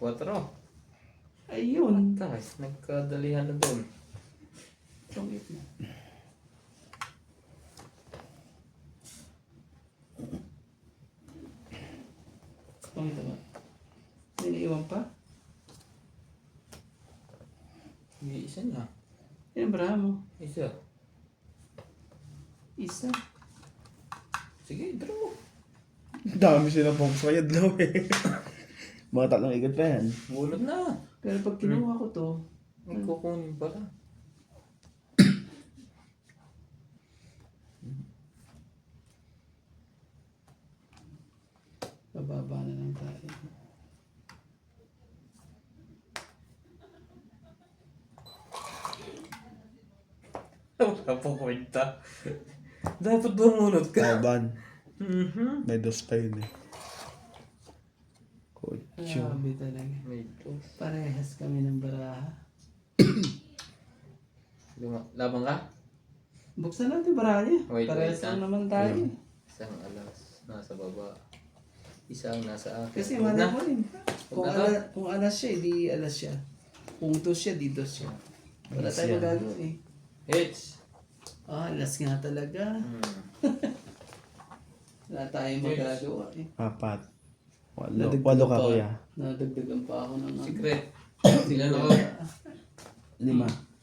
4. Ayun. Taas, nagkadalihan na doon. Tungit na. Tungit ba? Niniiwan pa? Hindi, isa na. Yan, Brahmo. Isa. Isa. Sige, draw. Dami sila focus kaya daw eh. Mga tatlong ikat pa yan. Bunod na. Pero pag kinuha ko to, Ang kukunin pala. bababa na lang tayo. Wala po kwenta. Dapat bumunod ka. Laban. Mhm. May dos pa yun eh. Kotso. Grabe talaga. May dos. Parehas kami ng baraha. Labang ka? Buksan natin baraha niya. Wait, Parehas wait, lang ah. naman tayo. Isang alas. Nasa baba. Isang nasa akin. Kasi Huwag mana na. ko rin. Huwag na to. Kung alas siya, di alas siya. Kung dos siya, di dos siya. Wala Alas tayong yan. magagawa eh. Hits. Alas nga talaga. Wala tayong magagawa eh. 4. Nadagdagan Walo ka pa- kuya. Nadagdagan pa ako ng ano. Secret. Sila na ko. 5.